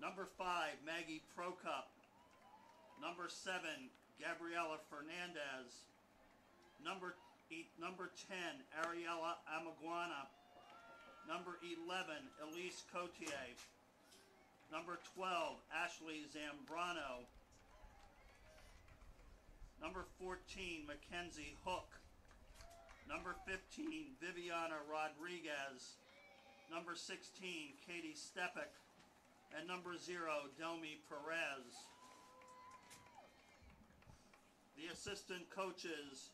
Number 5, Maggie Prokup. Number 7, Gabriela Fernandez. Number 10, Ariella Amaguana. Number 11, Elise Cotier. Number 12, Ashley Zambrano. Number 14, Mackenzie Hook. Number 15, Viviana Rodriguez. Number 16, Katie Stepek. And number 0, Domi Perez. The assistant coaches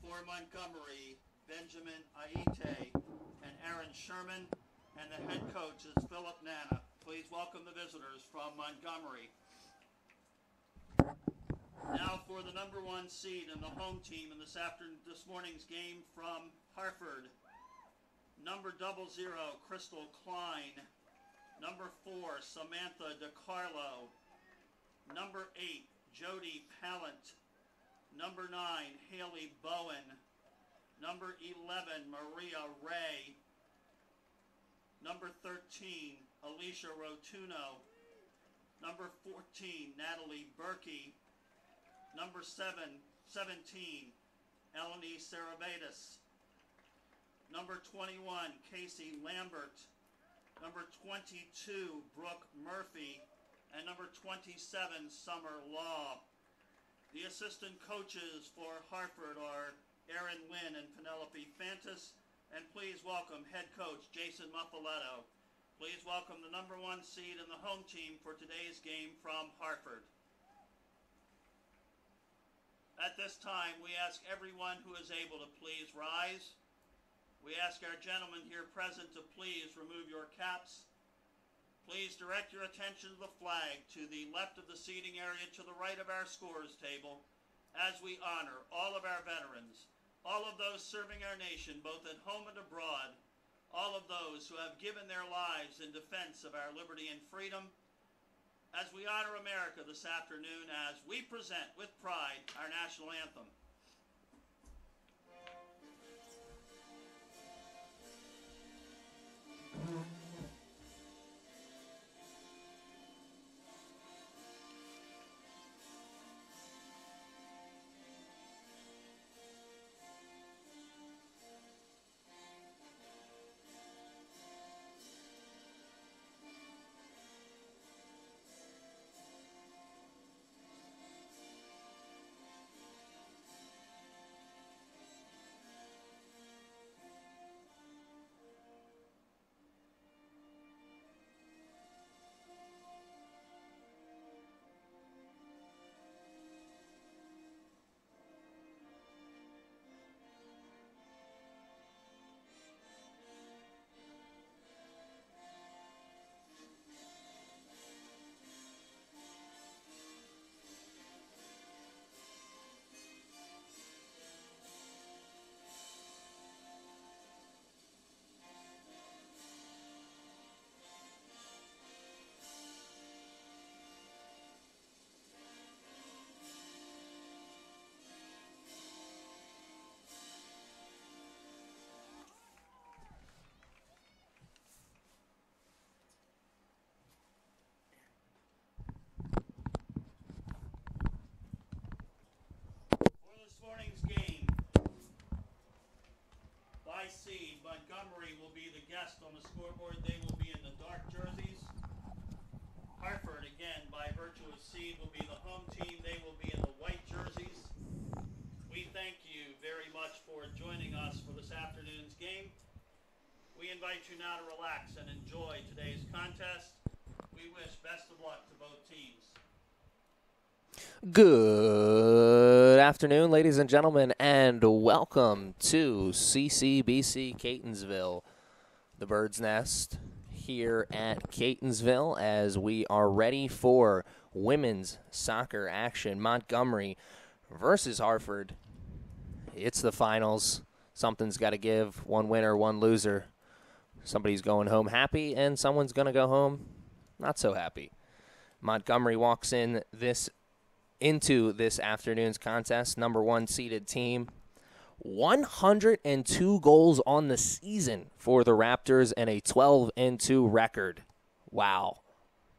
for Montgomery, Benjamin Aite and Aaron Sherman, and the head coach is Philip Nana. Please welcome the visitors from Montgomery. Now for the number 1 seed and the home team in this morning's game from Harford. Number 00, Crystal Klein. Number 4, Samantha DiCarlo. Number 8, Jody Pallant. Number 9, Haley Bowen. Number 11, Maria Ray. Number 13, Alicia Rotuno. Number 14, Natalie Berkey. Number 17, Eleni Sarabatis. Number 21, Casey Lambert. Number 22, Brooke Murphy. And number 27, Summer Law. The assistant coaches for Harford are Erin Lynn and Penelope Fantas. And please welcome head coach Jason Muffaletto. Please welcome the number 1 seed and the home team for today's game from Harford. At this time, we ask everyone who is able to please rise. We ask our gentlemen here present to please remove your caps. Please direct your attention to the flag to the left of the seating area to the right of our scores table as we honor all of our veterans, all of those serving our nation both at home and abroad, all of those who have given their lives in defense of our liberty and freedom, as we honor America this afternoon as we present with pride our national anthem. This morning's game, by seed, Montgomery will be the guest on the scoreboard. They will be in the dark jerseys. Harford, again, by virtue of seed, will be the home team. They will be in the white jerseys. We thank you very much for joining us for this afternoon's game. We invite you now to relax and enjoy today's contest. We wish best of luck to both teams. Good afternoon, ladies and gentlemen, and welcome to CCBC Catonsville, the Bird's Nest here at Catonsville as we are ready for women's soccer action. Montgomery versus Harford. It's the finals. Something's got to give. One winner, one loser. Somebody's going home happy, and someone's going to go home not so happy. Montgomery walks into this afternoon's contest, number 1 seeded team. 102 goals on the season for the Raptors and a 12-2 record. Wow.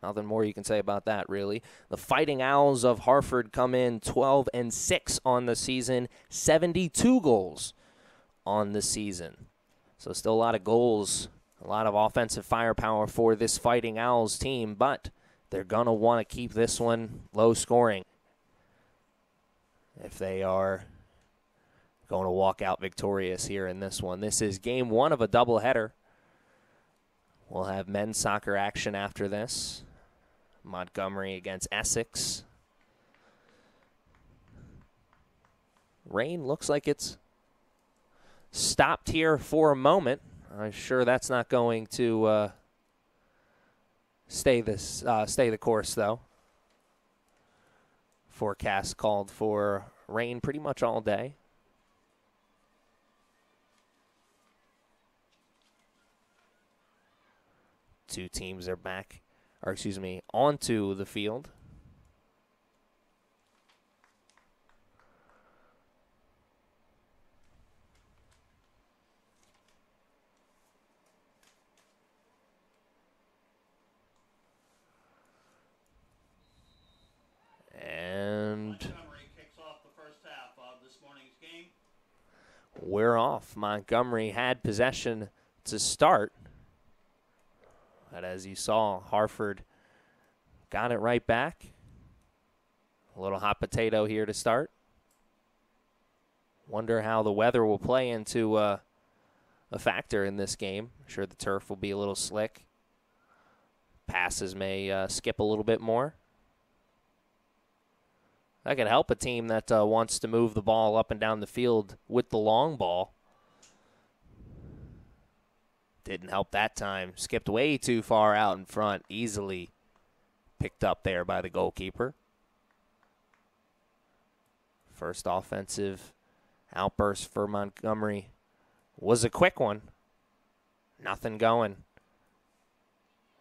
Nothing more you can say about that, really. The Fighting Owls of Harford come in 12-6 on the season, 72 goals on the season. So still a lot of goals, a lot of offensive firepower for this Fighting Owls team, but they're going to want to keep this one low scoring if they are going to walk out victorious here in this one. This is game one of a doubleheader. We'll have men's soccer action after this. Montgomery against Essex. Rain looks like it's stopped here for a moment. I'm sure that's not going to stay the course, though. Forecast called for rain pretty much all day. Two teams are back, or excuse me, onto the field. And Montgomery kicks off the first half of this morning's game. we're off. Montgomery had possession to start. But as you saw, Harford got it right back. A little hot potato here to start. Wonder how the weather will play into a factor in this game. I'm sure the turf will be a little slick. Passes may skip a little bit more. That could help a team that wants to move the ball up and down the field with the long ball. Didn't help that time. Skipped way too far out in front. Easily picked up there by the goalkeeper. First offensive outburst for Montgomery was a quick one. Nothing going.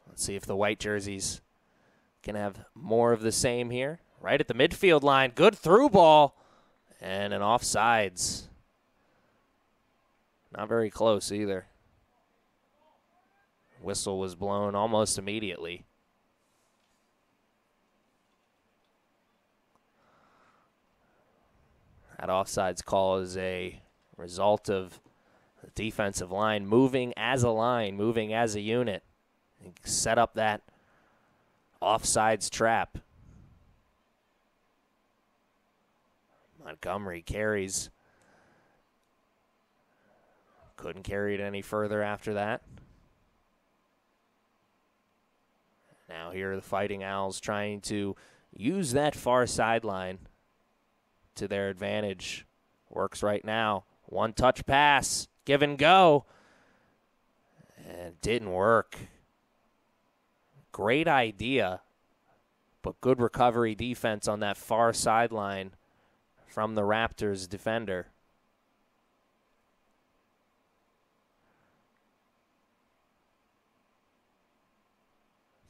Let's see if the white jerseys can have more of the same here. Right at the midfield line. Good through ball. And an offsides. Not very close either. Whistle was blown almost immediately. That offsides call is a result of the defensive line moving as a line, moving as a unit. And set up that offsides trap. Montgomery carries. Couldn't carry it any further after that. Now here are the Fighting Owls trying to use that far sideline to their advantage. Works right now. One touch pass. Give and go. And it didn't work. Great idea, but good recovery defense on that far sideline from the Raptors defender.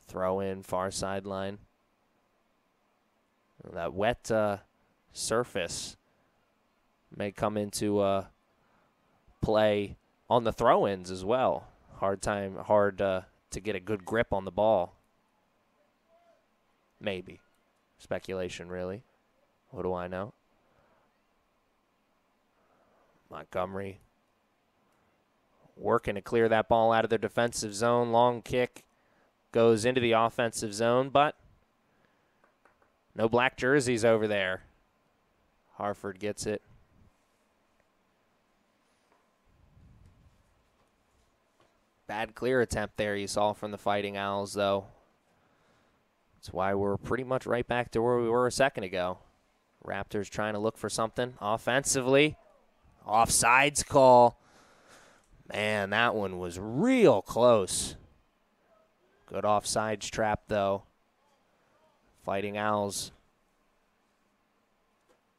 Throw in far sideline. That wet surface may come into play on the throw-ins as well. Hard to get a good grip on the ball. Maybe. Speculation, really. What do I know? Montgomery working to clear that ball out of their defensive zone. Long kick goes into the offensive zone, but no black jerseys over there. Harford gets it. Bad clear attempt there you saw from the Fighting Owls, though. That's why we're pretty much right back to where we were a second ago. Raptors trying to look for something offensively. Offsides call. Man, that one was real close. Good offsides trap, though. Fighting Owls.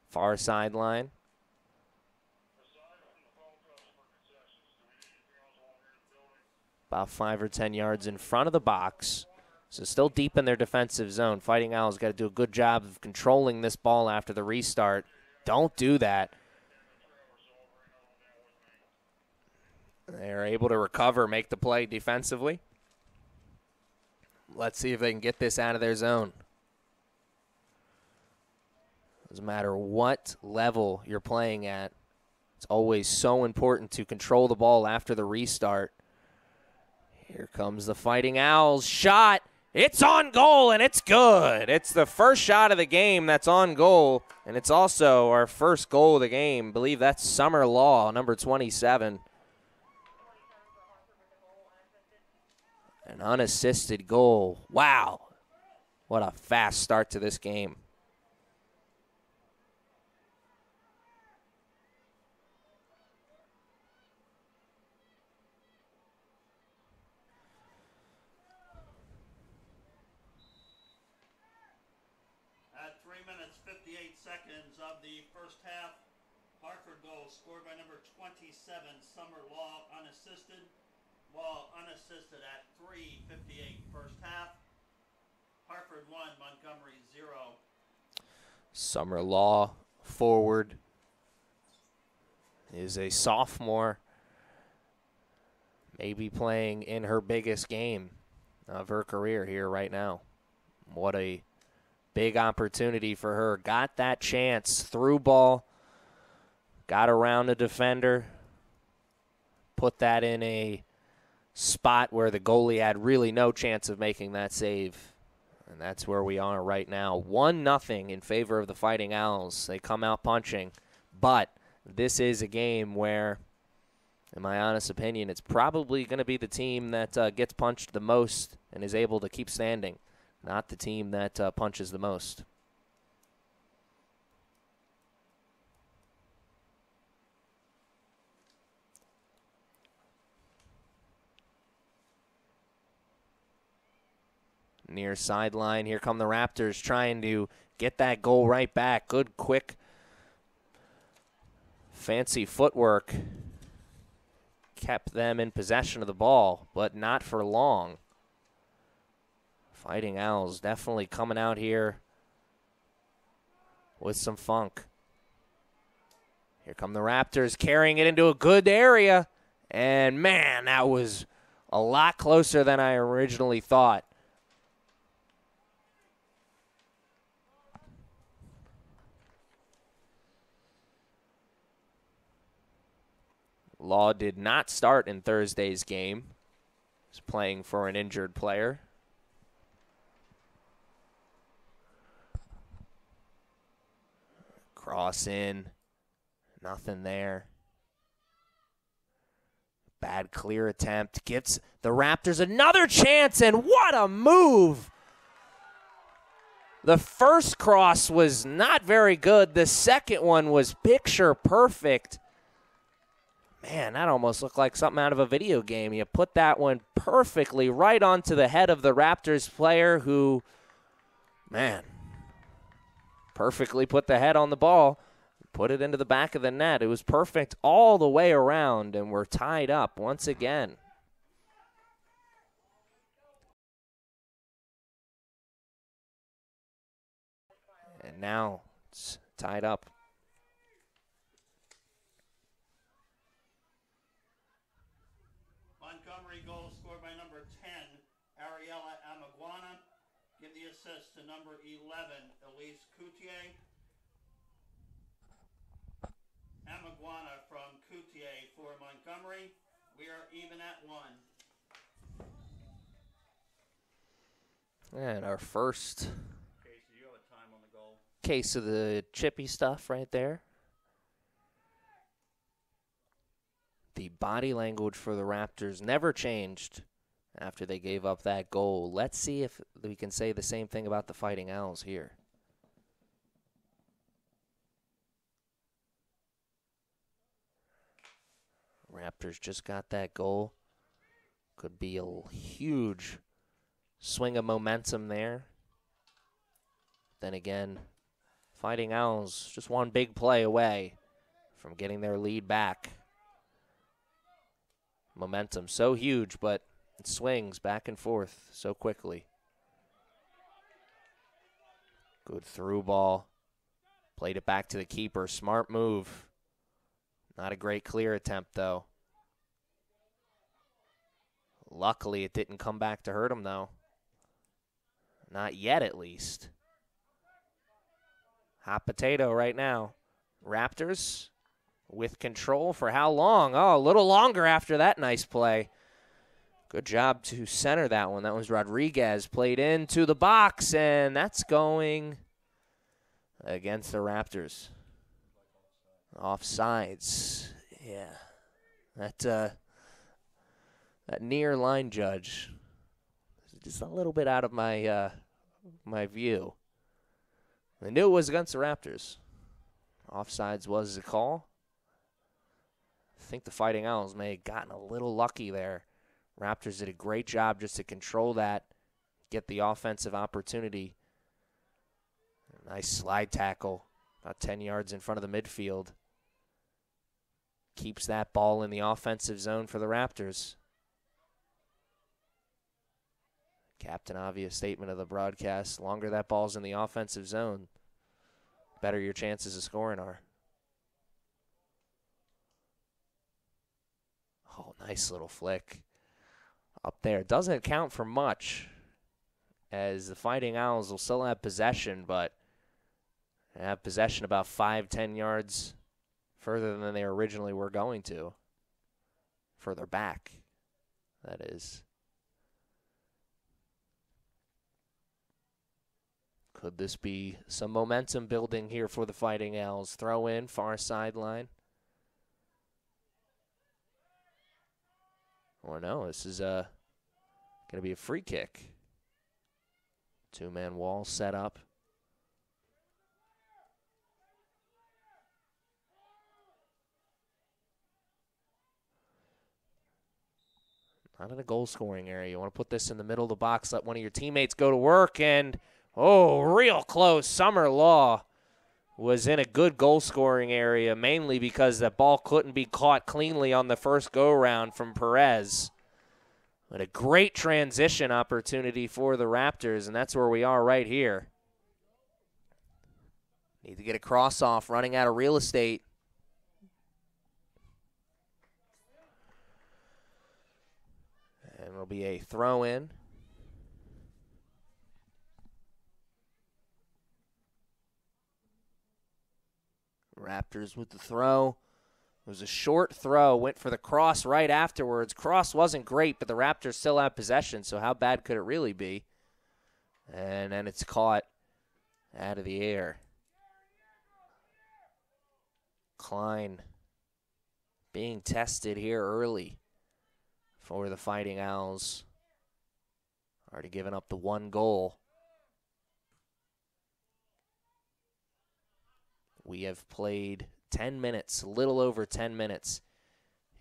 Far sideline. About 5 or 10 yards in front of the box. So still deep in their defensive zone. Fighting Owls got to do a good job of controlling this ball after the restart. Don't do that. They're able to recover, make the play defensively. Let's see if they can get this out of their zone. Doesn't matter what level you're playing at, it's always so important to control the ball after the restart. Here comes the Fighting Owls. Shot. It's on goal, and it's good. It's the first shot of the game that's on goal, and it's also our first goal of the game. I believe that's Summer Law, number 27. An unassisted goal. Wow. What a fast start to this game. At 3 minutes, 58 seconds of the first half, Harford goal scored by number 27, Summer Law, unassisted. Law unassisted at 3:58 first half. Harford 1, Montgomery 0. Summer Law, forward, is a sophomore, maybe playing in her biggest game of her career here right now. What a big opportunity for her. Got that chance, through ball, got around a defender, put that in a spot where the goalie had really no chance of making that save. And that's where we are right now. 1-0 in favor of the Fighting Owls. They come out punching. But this is a game where, in my honest opinion, it's probably going to be the team that gets punched the most and is able to keep standing, not the team that punches the most. Near sideline. Here come the Raptors trying to get that goal right back. Good, quick, fancy footwork. Kept them in possession of the ball, but not for long. Fighting Owls definitely coming out here with some funk. Here come the Raptors carrying it into a good area. And, man, that was a lot closer than I originally thought. Law did not start in Thursday's game. He's playing for an injured player. Cross in. Nothing there. Bad clear attempt. Gives the Raptors another chance, and what a move! The first cross was not very good. The second one was picture perfect. Man, that almost looked like something out of a video game. You put that one perfectly right onto the head of the Raptors player who, man, perfectly put the head on the ball, put it into the back of the net. It was perfect all the way around, and we're tied up once again. And now it's tied up. Montgomery goal scored by number 10, Ariella Amaguana. Give the assist to number 11, Elise Coutier. Amaguana from Coutier for Montgomery. We are even at 1. And our first Casey, you have a time on the goal. case of the chippy stuff right there. The body language for the Raptors never changed after they gave up that goal. Let's see if we can say the same thing about the Fighting Owls here. Raptors just got that goal. Could be a huge swing of momentum there. Then again, Fighting Owls just one big play away from getting their lead back. Momentum so huge, but it swings back and forth so quickly. Good through ball. Played it back to the keeper. Smart move. Not a great clear attempt, though. Luckily, it didn't come back to hurt him, though. Not yet, at least. Hot potato right now. Raptors with control for how long? Oh, a little longer after that nice play. Good job to center that one. That was Rodriguez. Played into the box, and that's going against the Raptors. Offsides. Yeah. That near line judge is just a little bit out of my my view. I knew it was against the Raptors. Offsides was the call. I think the Fighting Owls may have gotten a little lucky there. Raptors did a great job just to control that, get the offensive opportunity. Nice slide tackle, about 10 yards in front of the midfield. Keeps that ball in the offensive zone for the Raptors. Captain Obvious statement of the broadcast, longer that ball's in the offensive zone, better your chances of scoring are. Oh, nice little flick up there. Doesn't count for much, as the Fighting Owls will still have possession, but have possession about 5-10 yards further than they originally were going to. Further back, that is. Could this be some momentum building here for the Fighting Owls? Throw in, far sideline. Or no, this is going to be a free kick. Two-man wall set up. Not in a goal-scoring area. You want to put this in the middle of the box, let one of your teammates go to work, and, oh, real close. Summer Law was in a good goal-scoring area, mainly because that ball couldn't be caught cleanly on the first go-round from Perez. But a great transition opportunity for the Raptors, and that's where we are right here. Need to get a cross-off, running out of real estate. And it'll be a throw-in. Raptors with the throw. It was a short throw, went for the cross right afterwards. Cross wasn't great, but the Raptors still have possession, so how bad could it really be? And then it's caught out of the air. Klein being tested here early for the Fighting Owls. Already given up the one goal. We have played 10 minutes, a little over 10 minutes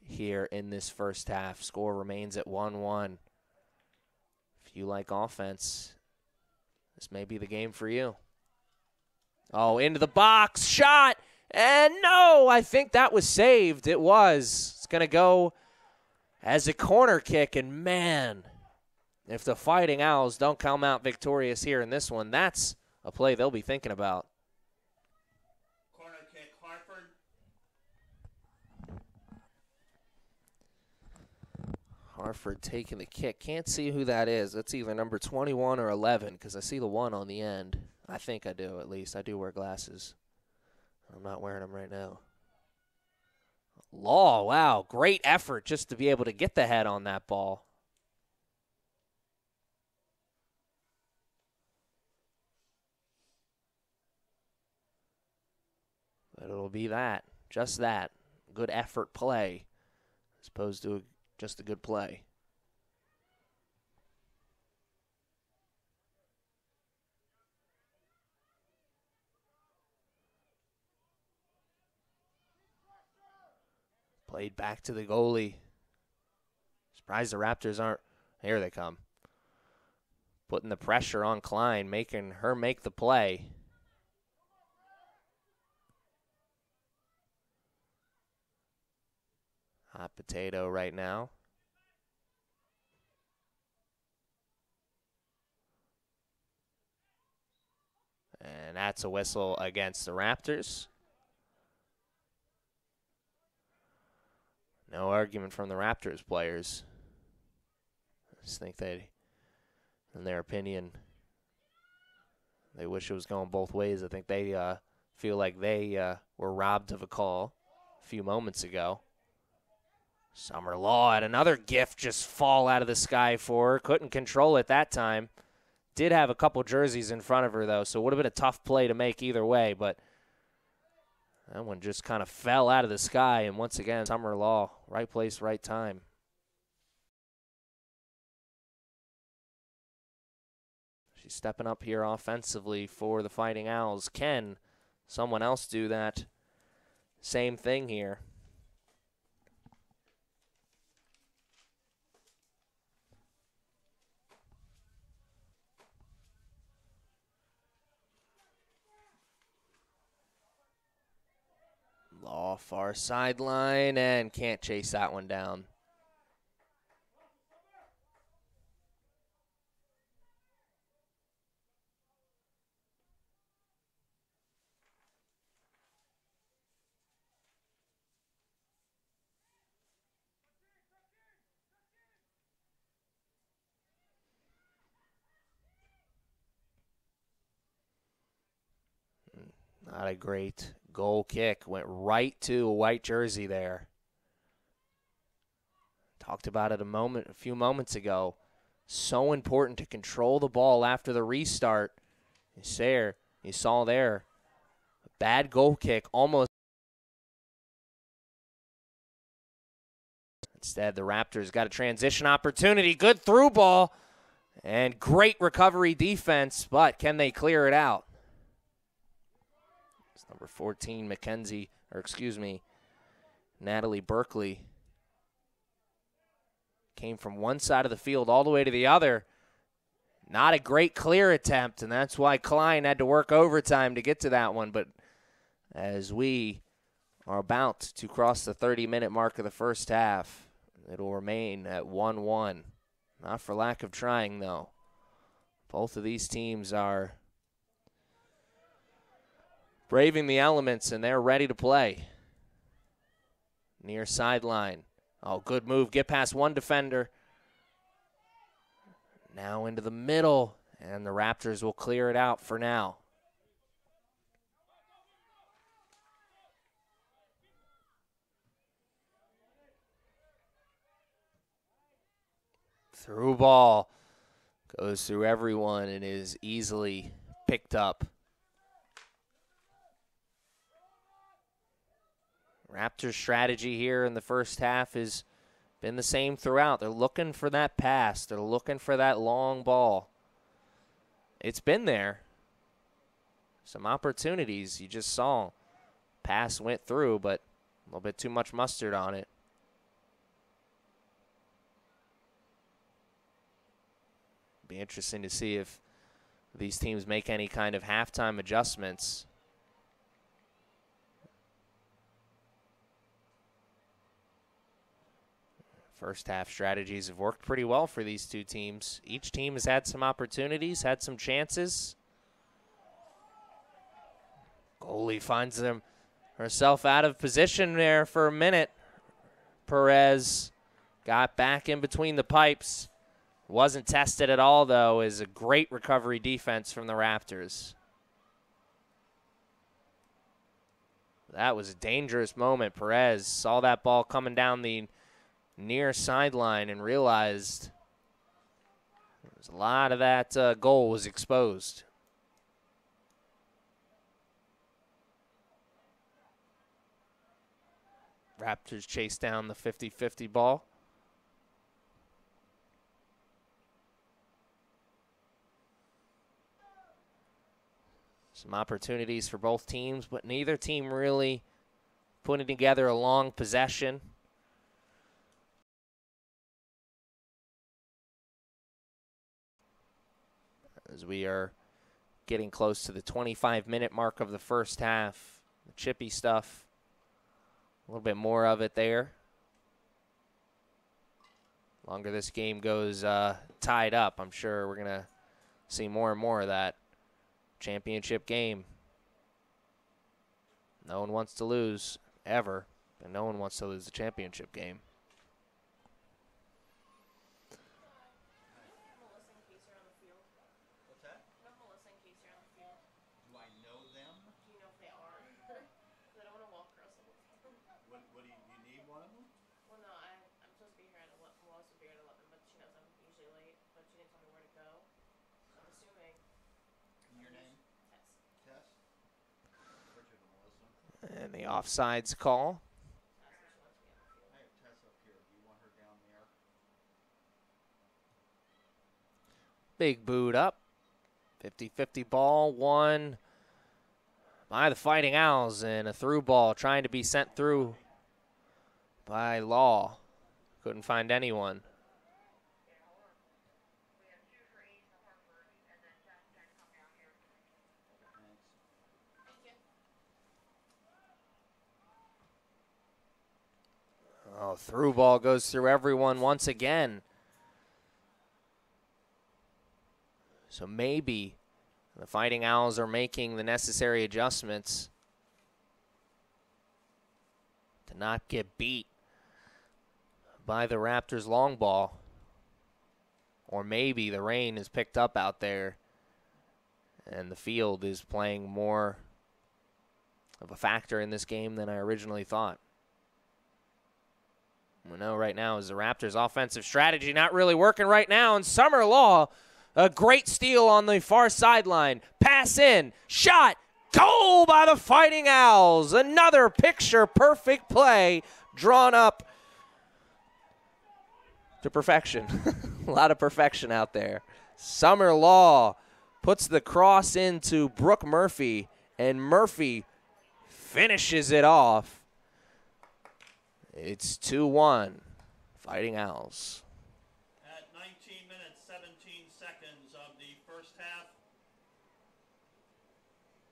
here in this first half. Score remains at 1-1. If you like offense, this may be the game for you. Oh, into the box, shot, and no, I think that was saved. It was. It's going to go as a corner kick, and man, if the Fighting Owls don't come out victorious here in this one, that's a play they'll be thinking about. Corner kick, Harford. Harford taking the kick. Can't see who that is. That's either number 21 or 11 because I see the 1 on the end. I think I do, at least. I do wear glasses. I'm not wearing them right now. Law, wow, great effort just to be able to get the head on that ball. But it'll be that, just that. Good effort play as opposed to just a good play. Played back to the goalie. Surprised the Raptors aren't. Here they come. Putting the pressure on Klein, making her make the play. Hot potato right now. And that's a whistle against the Raptors. No argument from the Raptors players. I just think they, in their opinion, They wish it was going both ways. I think they feel like they were robbed of a call a few moments ago. Summer Law had another gift just fall out of the sky for her. Couldn't control it that time. Did have a couple jerseys in front of her, though, so it would have been a tough play to make either way. But that one just kind of fell out of the sky. And once again, Summer Law, right place, right time. She's stepping up here offensively for the Fighting Owls. Can someone else do that same thing here? Law far sideline and can't chase that one down. Not a great goal kick. Went right to a white jersey there. Talked about it a few moments ago. So important to control the ball after the restart. You saw there. A bad goal kick almost. Instead, the Raptors got a transition opportunity. Good through ball. And great recovery defense, but can they clear it out? Number 14, Natalie Berkeley came from one side of the field all the way to the other. Not a great clear attempt, and that's why Klein had to work overtime to get to that one. But as we are about to cross the 30-minute mark of the first half, it'll remain at 1-1. Not for lack of trying, though. Both of these teams are braving the elements, and they're ready to play. Near sideline. Oh, good move. Get past one defender. Now into the middle, and the Raptors will clear it out for now. Through ball. Goes through everyone and is easily picked up. Raptors' strategy here in the first half has been the same throughout. They're looking for that pass. They're looking for that long ball. It's been there. Some opportunities you just saw. Pass went through, but a little bit too much mustard on it. Be interesting to see if these teams make any kind of halftime adjustments. First half strategies have worked pretty well for these two teams. Each team has had some opportunities, had some chances. Goalie finds herself out of position there for a minute. Perez got back in between the pipes. Wasn't tested at all, though, is a great recovery defense from the Raptors. That was a dangerous moment. Perez saw that ball coming down the near sideline and realized there's a lot of that goal was exposed. Raptors chase down the 50-50 ball. Some opportunities for both teams, but neither team really putting together a long possession. As we are getting close to the 25-minute mark of the first half. The chippy stuff, a little bit more of it there. Longer this game goes tied up, I'm sure we're going to see more and more of that. Championship game. No one wants to lose, ever, and no one wants to lose the championship game. the offsides call. Big boot up. 50-50 ball, one by the Fighting Owls, and a through ball trying to be sent through by Law. Couldn't find anyone. Oh, through ball goes through everyone once again. So maybe the Fighting Owls are making the necessary adjustments to not get beat by the Raptors' long ball. Or maybe the rain is picked up out there and the field is playing more of a factor in this game than I originally thought. We know right now is the Raptors' offensive strategy not really working right now, and Summer Law, a great steal on the far sideline. Pass in, shot, goal by the Fighting Owls. Another picture-perfect play drawn up to perfection. A lot of perfection out there. Summer Law puts the cross into Brooke Murphy, and Murphy finishes it off. It's 2-1, Fighting Owls. At 19 minutes, 17 seconds of the first half,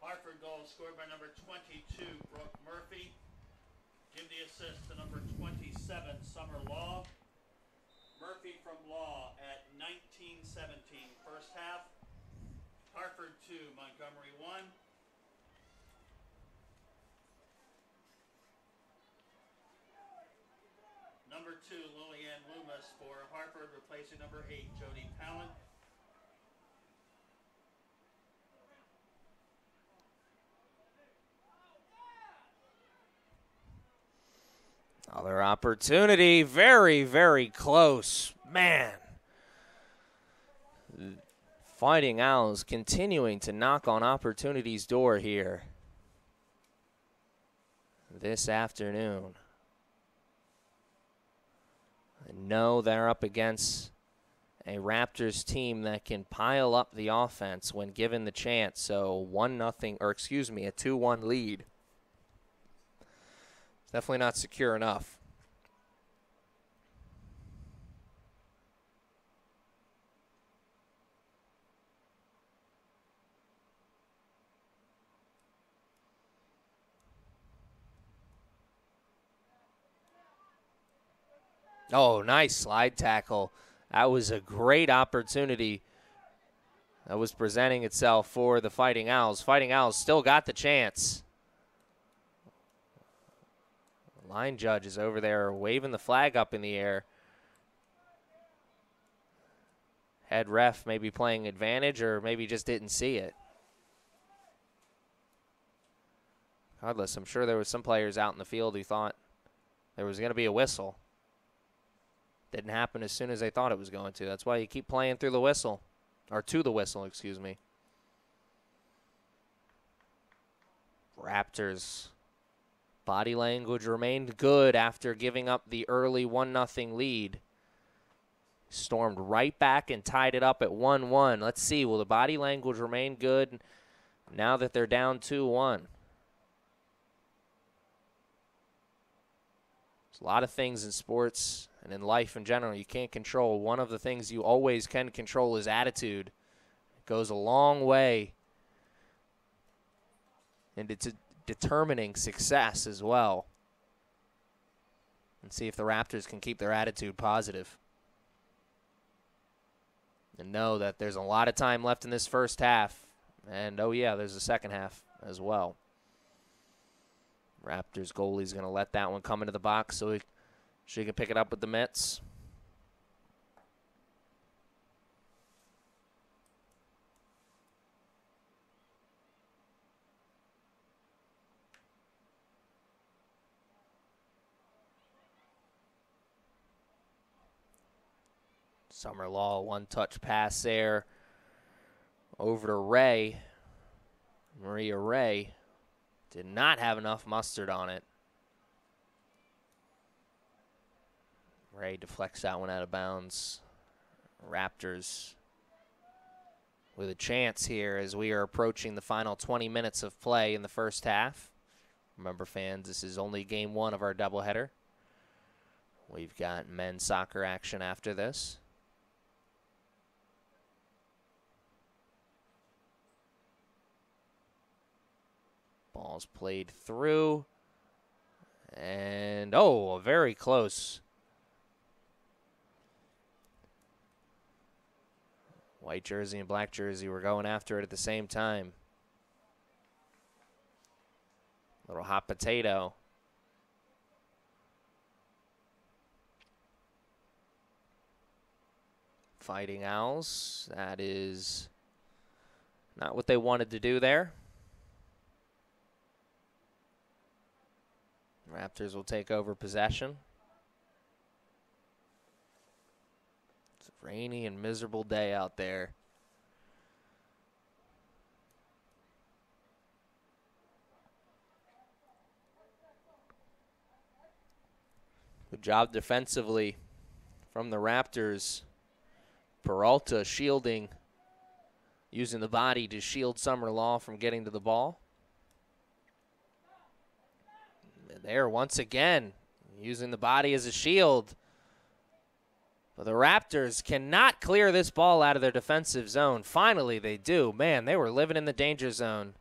Harford goal scored by number 22, Brooke Murphy. Give the assist to number 27, Summer Law. Murphy from Law at 19-17, first half. Harford 2, Montgomery 1. Number 2, Lillian Loomis for Harford, replacing number 8, Jody Palin. Another opportunity, very, very close. Man. Fighting Owls continuing to knock on opportunity's door here this afternoon. No, they're up against a Raptors team that can pile up the offense when given the chance. So a 2-1 lead. It's definitely not secure enough. Oh, nice slide tackle. That was a great opportunity that was presenting itself for the Fighting Owls. Fighting Owls still got the chance. The line judge is over there waving the flag up in the air. Head ref maybe playing advantage or maybe just didn't see it. Regardless, I'm sure there was some players out in the field who thought there was going to be a whistle. Didn't happen as soon as they thought it was going to. That's why you keep playing through the whistle. Or to the whistle, excuse me. Raptors' body language remained good after giving up the early 1-0 lead. Stormed right back and tied it up at 1-1. Let's see, will the body language remain good now that they're down 2-1? There's a lot of things in sports and in life in general you can't control. One of the things you always can control is attitude. It goes a long way into determining success as well. And see if the Raptors can keep their attitude positive. And know that there's a lot of time left in this first half. And, oh, yeah, there's a second half as well. Raptors goalie's going to let that one come into the box so she can pick it up with the mitts. Summer Law, one-touch pass there over to Ray. Maria Ray. Did not have enough mustard on it. Ray deflects that one out of bounds. Raptors with a chance here as we are approaching the final 20 minutes of play in the first half. Remember, fans, this is only game one of our doubleheader. We've got men's soccer action after this. Ball's played through. And, oh, very close. White jersey and black jersey were going after it at the same time. Little hot potato. Fighting Owls. That is not what they wanted to do there. Raptors will take over possession. It's a rainy and miserable day out there. Good job defensively from the Raptors. Peralta shielding, using the body to shield Summer Law from getting to the ball. There once again, using the body as a shield. But the Raptors cannot clear this ball out of their defensive zone. Finally, they do. Man, they were living in the danger zone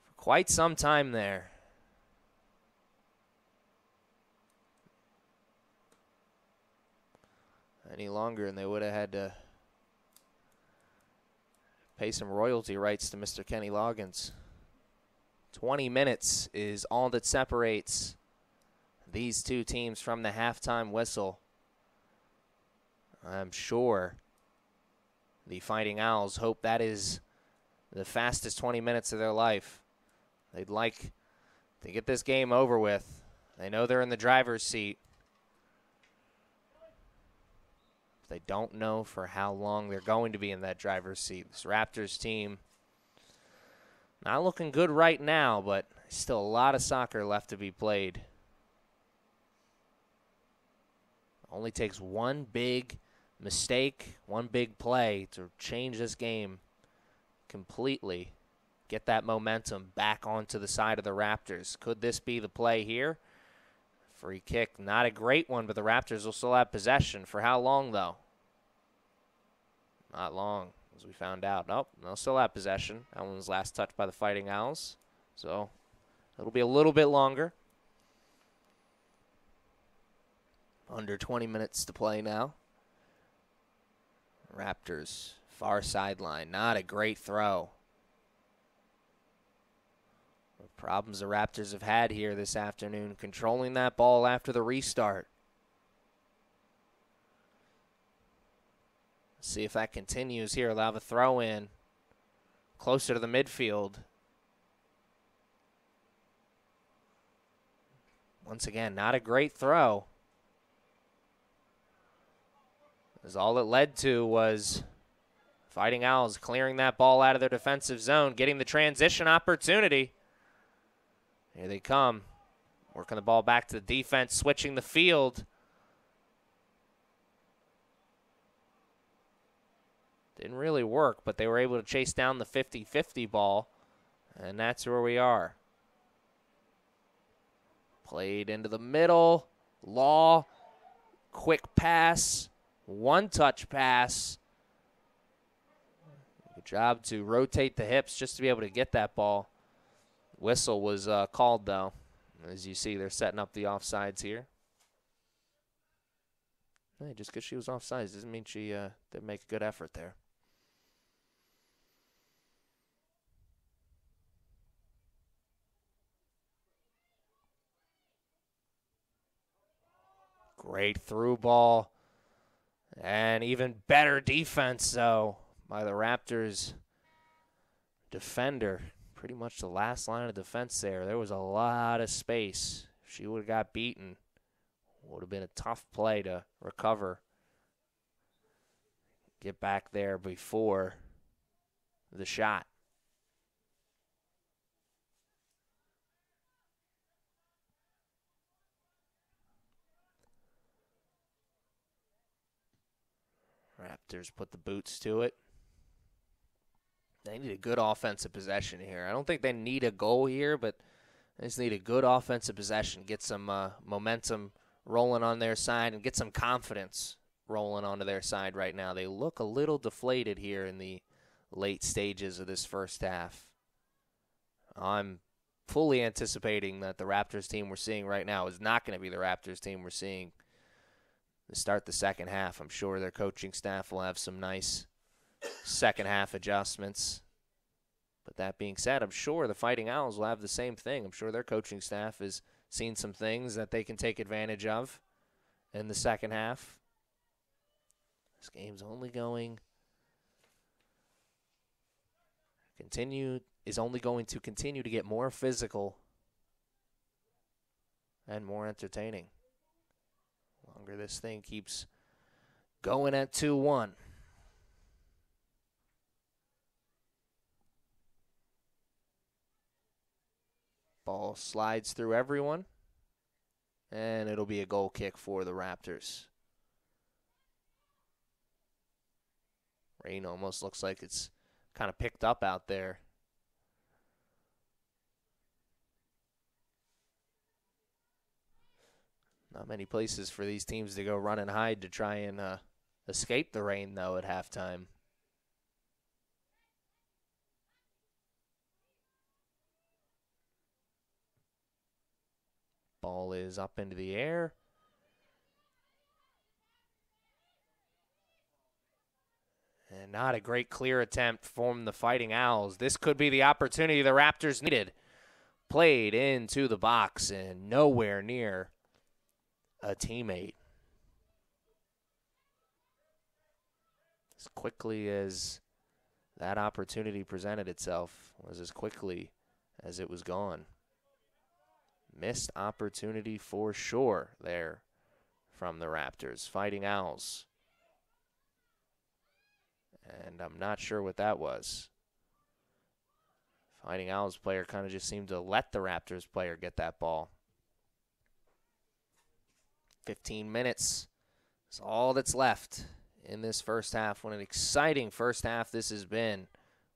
for quite some time there. Any longer, and they would have had to pay some royalty rights to Mr. Kenny Loggins. 20 minutes is all that separates these two teams from the halftime whistle. I'm sure the Fighting Owls hope that is the fastest 20 minutes of their life. They'd like to get this game over with. They know they're in the driver's seat. They don't know for how long they're going to be in that driver's seat. This Raptors team not looking good right now, but still a lot of soccer left to be played. Only takes one big mistake, one big play to change this game completely. Get that momentum back onto the side of the Raptors. Could this be the play here? Free kick, not a great one, but the Raptors will still have possession. For how long, though? Not long, as we found out. Nope, they'll still have possession. That one was last touched by the Fighting Owls. So it'll be a little bit longer. Under 20 minutes to play now. Raptors, far sideline. Not a great throw. The problems the Raptors have had here this afternoon, controlling that ball after the restart. See if that continues here. They'll have a throw in closer to the midfield. Once again, not a great throw. As all it led to was Fighting Owls clearing that ball out of their defensive zone, getting the transition opportunity. Here they come, working the ball back to the defense, switching the field. Didn't really work, but they were able to chase down the 50-50 ball, and that's where we are. Played into the middle. Law, quick pass, one-touch pass. Good job to rotate the hips just to be able to get that ball. Whistle was called, though. As you see, they're setting up the offsides here. Hey, just because she was offsides doesn't mean she didn't make a good effort there. Great through ball. And even better defense, though, by the Raptors defender. Pretty much the last line of defense there. There was a lot of space. If she would have got beaten, would have been a tough play to recover. Get back there before the shot. Raptors put the boots to it. They need a good offensive possession here. I don't think they need a goal here, but they just need a good offensive possession. Get some momentum rolling on their side and get some confidence rolling onto their side right now. They look a little deflated here in the late stages of this first half. I'm fully anticipating that the Raptors team we're seeing right now is not going to be the Raptors team we're seeing to start the second half. I'm sure their coaching staff will have some nice second half adjustments. But that being said, I'm sure the Fighting Owls will have the same thing. I'm sure their coaching staff has seen some things that they can take advantage of in the second half. This game's only going to continue to get more physical and more entertaining. The longer this thing keeps going at 2-1. Ball slides through everyone, and it'll be a goal kick for the Raptors. Rain almost looks like it's kind of picked up out there. Not many places for these teams to go run and hide to try and escape the rain, though, at halftime. Ball is up into the air. And not a great clear attempt from the Fighting Owls. This could be the opportunity the Raptors needed. Played into the box and nowhere near a teammate. As quickly as that opportunity presented itself was as quickly as it was gone. Missed opportunity for sure there from the Raptors. Fighting Owls. And I'm not sure what that was. Fighting Owls player kind of just seemed to let the Raptors player get that ball. 15 minutes is all that's left in this first half. What an exciting first half this has been.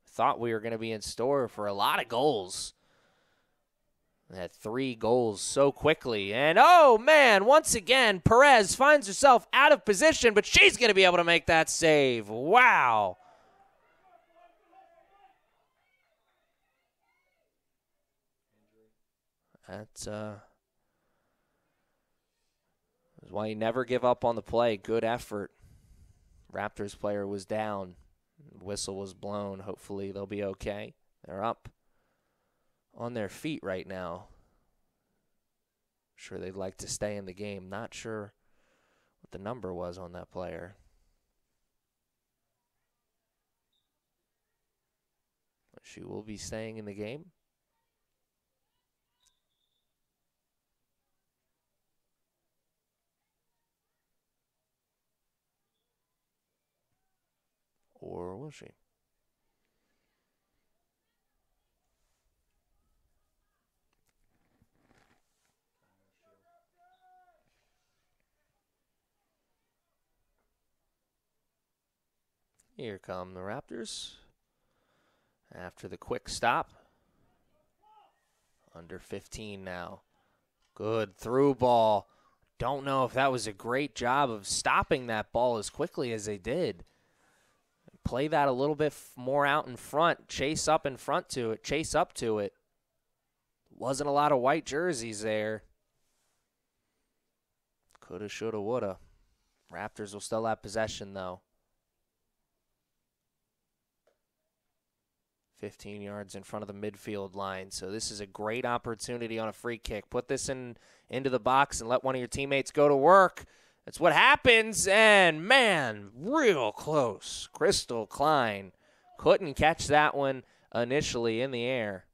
Thought we were going to be in store for a lot of goals. Had 3 goals so quickly. And, oh, man, once again, Perez finds herself out of position, but she's going to be able to make that save. Wow. That's why you never give up on the play. Good effort. Raptors player was down. Whistle was blown. Hopefully they'll be okay. They're up on their feet right now. Sure they'd like to stay in the game. Not sure what the number was on that player. But she will be staying in the game. Or will she? Here come the Raptors. After the quick stop. Under 15 now. Good through ball. Don't know if that was a great job of stopping that ball as quickly as they did. Play that a little bit more out in front. Chase up in front to it. Chase up to it. Wasn't a lot of white jerseys there. Coulda, shoulda, woulda. Raptors will still have possession, though. 15 yards in front of the midfield line. So this is a great opportunity on a free kick. Put this into the box and let one of your teammates go to work. That's what happens, and man, real close. Crystal Klein couldn't catch that one initially in the air.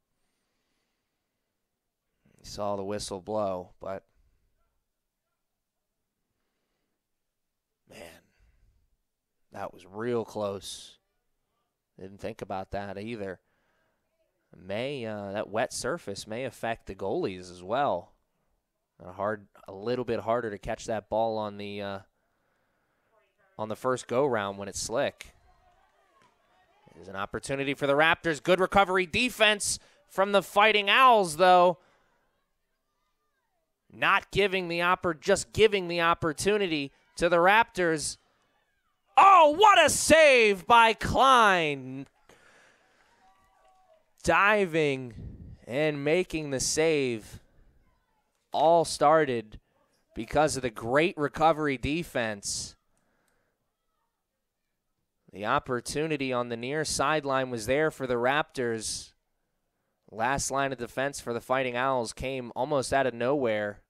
He saw the whistle blow, but man, that was real close. Didn't think about that either. That wet surface may affect the goalies as well. A little bit harder to catch that ball on the on the first go-round when it's slick. There's an opportunity for the Raptors. Good recovery defense from the Fighting Owls, though. Not giving the just giving the opportunity to the Raptors. Oh, what a save by Klein. Diving and making the save. All started because of the great recovery defense. The opportunity on the near sideline was there for the Raptors. Last line of defense for the Fighting Owls came almost out of nowhere.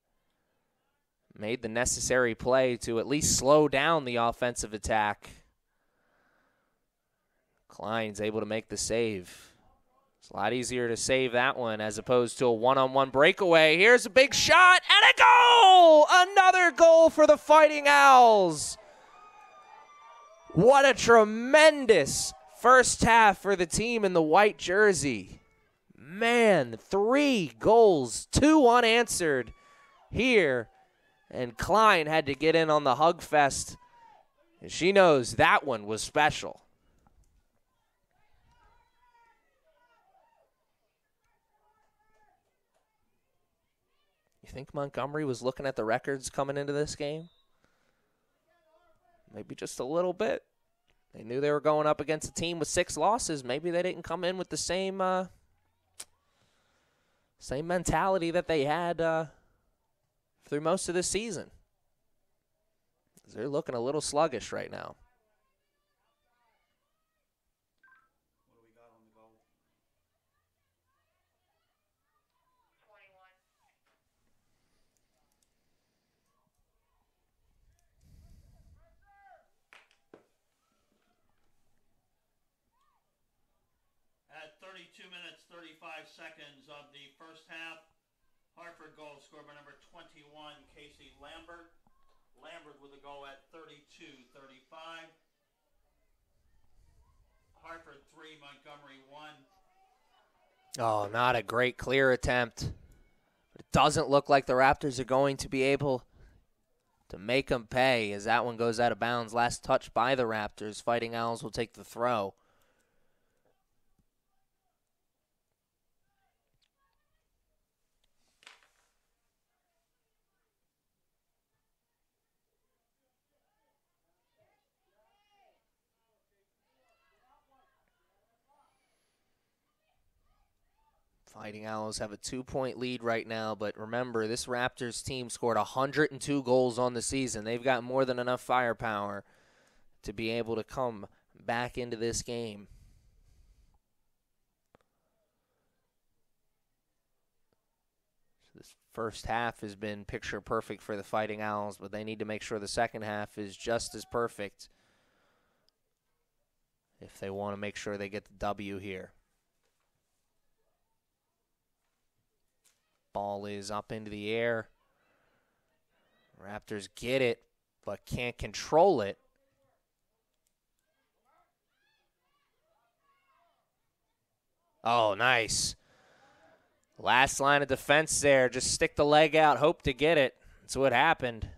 Made the necessary play to at least slow down the offensive attack. Klein's able to make the save. It's a lot easier to save that one as opposed to a one-on-one breakaway. Here's a big shot and a goal! Another goal for the Fighting Owls. What a tremendous first half for the team in the white jersey. Man, 3 goals, 2 unanswered here. And Klein had to get in on the hug fest. And she knows that one was special. You think Montgomery was looking at the records coming into this game? Maybe just a little bit. They knew they were going up against a team with 6 losses. Maybe they didn't come in with the same mentality that they had through most of the season. They're looking a little sluggish right now. What do we got on the goal? 21. At 32 minutes, 35 seconds of the first half, Harford goal scored by number 21, Casey Lambert. Lambert with a goal at 32-35. Harford 3, Montgomery 1. Oh, not a great clear attempt. But it doesn't look like the Raptors are going to be able to make them pay as that one goes out of bounds. Last touch by the Raptors. Fighting Owls will take the throw. Fighting Owls have a 2-point lead right now, but remember, this Raptors team scored 102 goals on the season. They've got more than enough firepower to be able to come back into this game. So this first half has been picture perfect for the Fighting Owls, but they need to make sure the second half is just as perfect if they want to make sure they get the W here. Ball is up into the air. Raptors get it, but can't control it. Oh, nice. Last line of defense there. Just stick the leg out, hope to get it. That's what happened.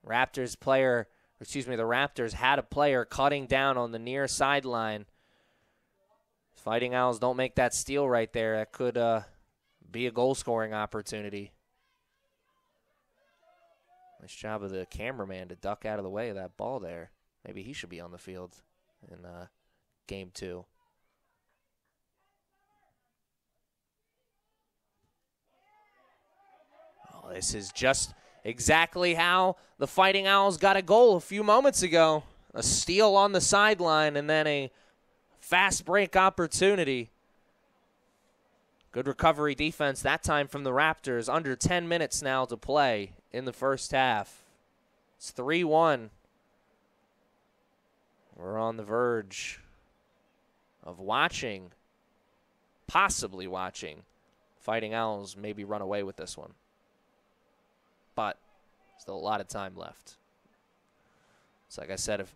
The Raptors had a player cutting down on the near sideline. Fighting Owls don't make that steal right there. That could be a goal-scoring opportunity. Nice job of the cameraman to duck out of the way of that ball there. Maybe he should be on the field in Game 2. Oh, this is just exactly how the Fighting Owls got a goal a few moments ago. A steal on the sideline and then a fast break opportunity. Good recovery defense that time from the Raptors. Under 10 minutes now to play in the first half. It's 3-1. We're on the verge of possibly watching, Fighting Owls maybe run away with this one. But still a lot of time left. It's like I said, if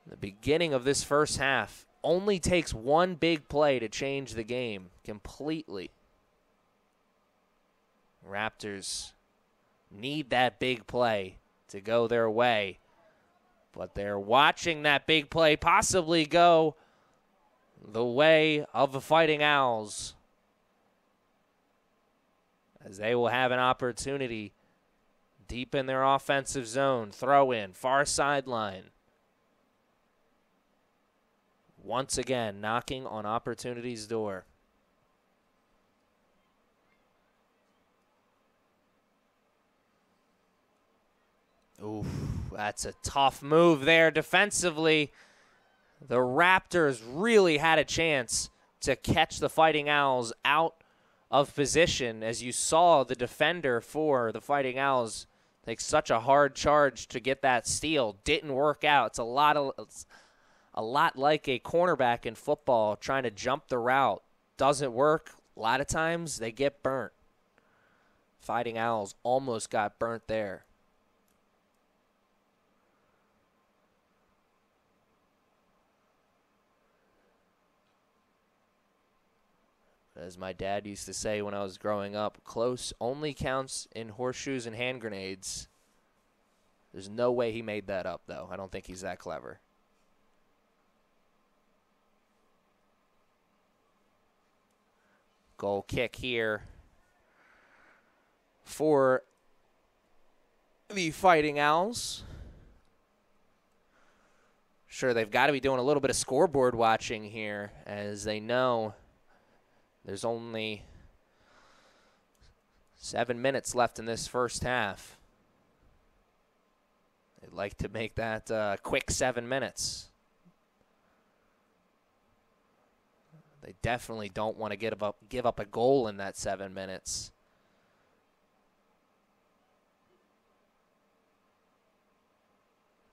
the beginning of this first half only takes one big play to change the game completely. Raptors need that big play to go their way. But they're watching that big play possibly go the way of the Fighting Owls, as they will have an opportunity deep in their offensive zone. Throw in, far sideline. Once again, knocking on opportunity's door. Ooh, that's a tough move there defensively. The Raptors really had a chance to catch the Fighting Owls out of position, as you saw the defender for the Fighting Owls take such a hard charge to get that steal. Didn't work out. It's a lot like a cornerback in football trying to jump the route. Doesn't work. A lot of times they get burnt. Fighting Owls almost got burnt there. As my dad used to say when I was growing up, close only counts in horseshoes and hand grenades. There's no way he made that up, though. I don't think he's that clever. Goal kick here for the Fighting Owls. Sure, they've got to be doing a little bit of scoreboard watching here, as they know there's only 7 minutes left in this first half. They'd like to make that quick 7 minutes. They definitely don't want to give up a goal in that 7 minutes.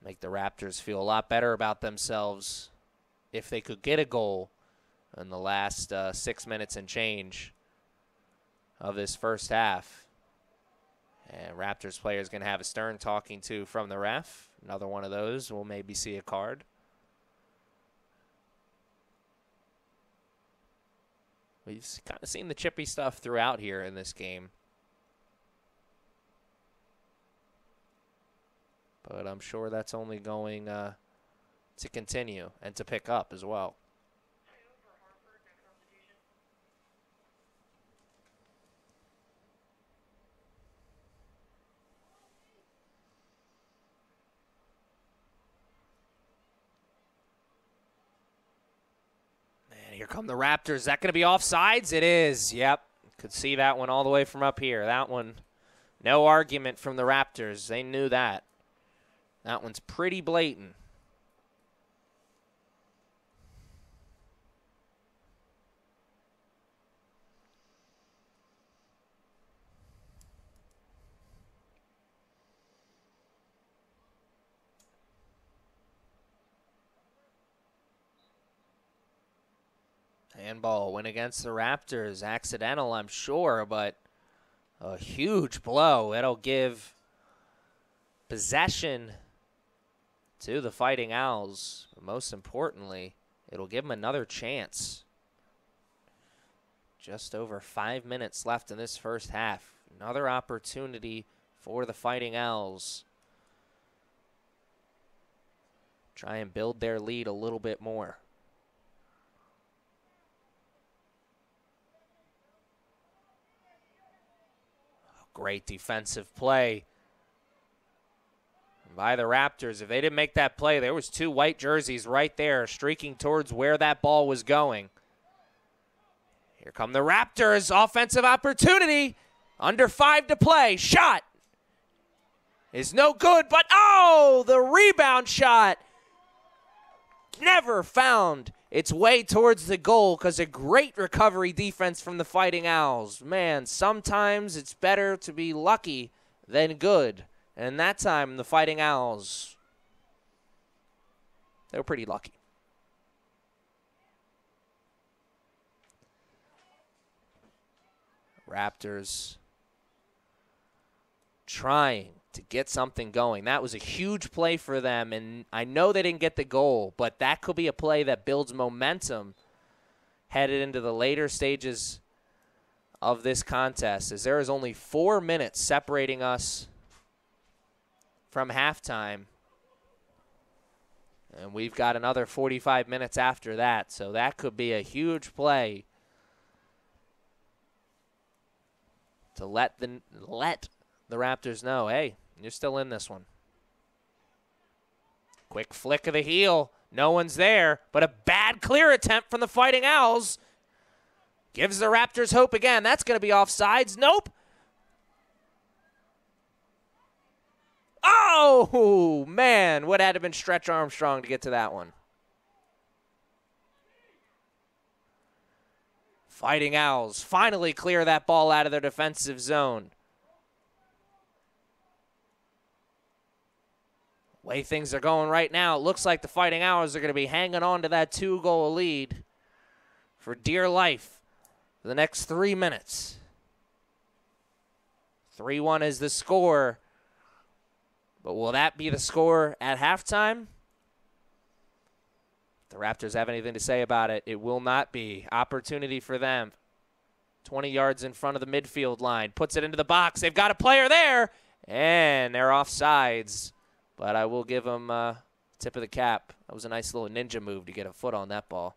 Make the Raptors feel a lot better about themselves if they could get a goal in the last 6 minutes and change of this first half. And Raptors players going to have a stern talking to from the ref. Another one of those. We'll maybe see a card. We've kind of seen the chippy stuff throughout here in this game. But I'm sure that's only going to continue and to pick up as well. Here come the Raptors. Is that going to be offsides? It is. Yep. Could see that one all the way from up here. That one, no argument from the Raptors. They knew that. That one's pretty blatant. Handball went against the Raptors. Accidental, I'm sure, but a huge blow. It'll give possession to the Fighting Owls. But most importantly, it'll give them another chance. Just over 5 minutes left in this first half. Another opportunity for the Fighting Owls. Try and build their lead a little bit more. Great defensive play by the Raptors. If they didn't make that play, there was 2 white jerseys right there streaking towards where that ball was going. Here come the Raptors. Offensive opportunity. Under 5 to play. Shot is no good, but oh, the rebound shot never found its way towards the goal because a great recovery defense from the Fighting Owls. Man, sometimes it's better to be lucky than good. And that time, the Fighting Owls, they were pretty lucky. Raptors trying to get something going. That was a huge play for them, and I know they didn't get the goal, but that could be a play that builds momentum headed into the later stages of this contest, as there is only 4 minutes separating us from halftime. And we've got another 45 minutes after that, so that could be a huge play to let the Raptors know, hey, you're still in this one. Quick flick of the heel. No one's there, but a bad clear attempt from the Fighting Owls gives the Raptors hope again. That's going to be offsides. Nope. Oh, man. Would have had to have been Stretch Armstrong to get to that one. Fighting Owls finally clear that ball out of their defensive zone. Way things are going right now, it looks like the Fighting Owls are going to be hanging on to that 2-goal lead for dear life for the next 3 minutes. 3-1 is the score. But will that be the score at halftime? If the Raptors have anything to say about it, it will not be. Opportunity for them. 20 yards in front of the midfield line. Puts it into the box. They've got a player there. And they're offsides. But I will give them tip of the cap. That was a nice little ninja move to get a foot on that ball.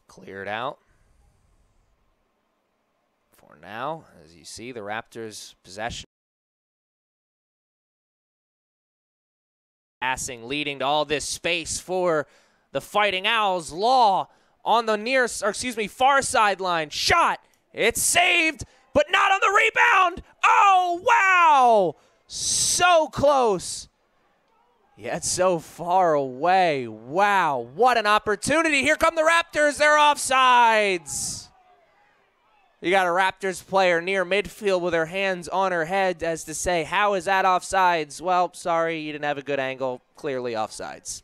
Cleared out. For now, as you see, the Raptors' possession. Passing, leading to all this space for the Fighting Owls. Law on the far sideline. Shot. It's saved, but not on the rebound. Oh, wow. So close. Yet so far away. Wow, what an opportunity. Here come the Raptors. They're offsides. You got a Raptors player near midfield with her hands on her head as to say, how is that offsides? Well, sorry, you didn't have a good angle. Clearly offsides.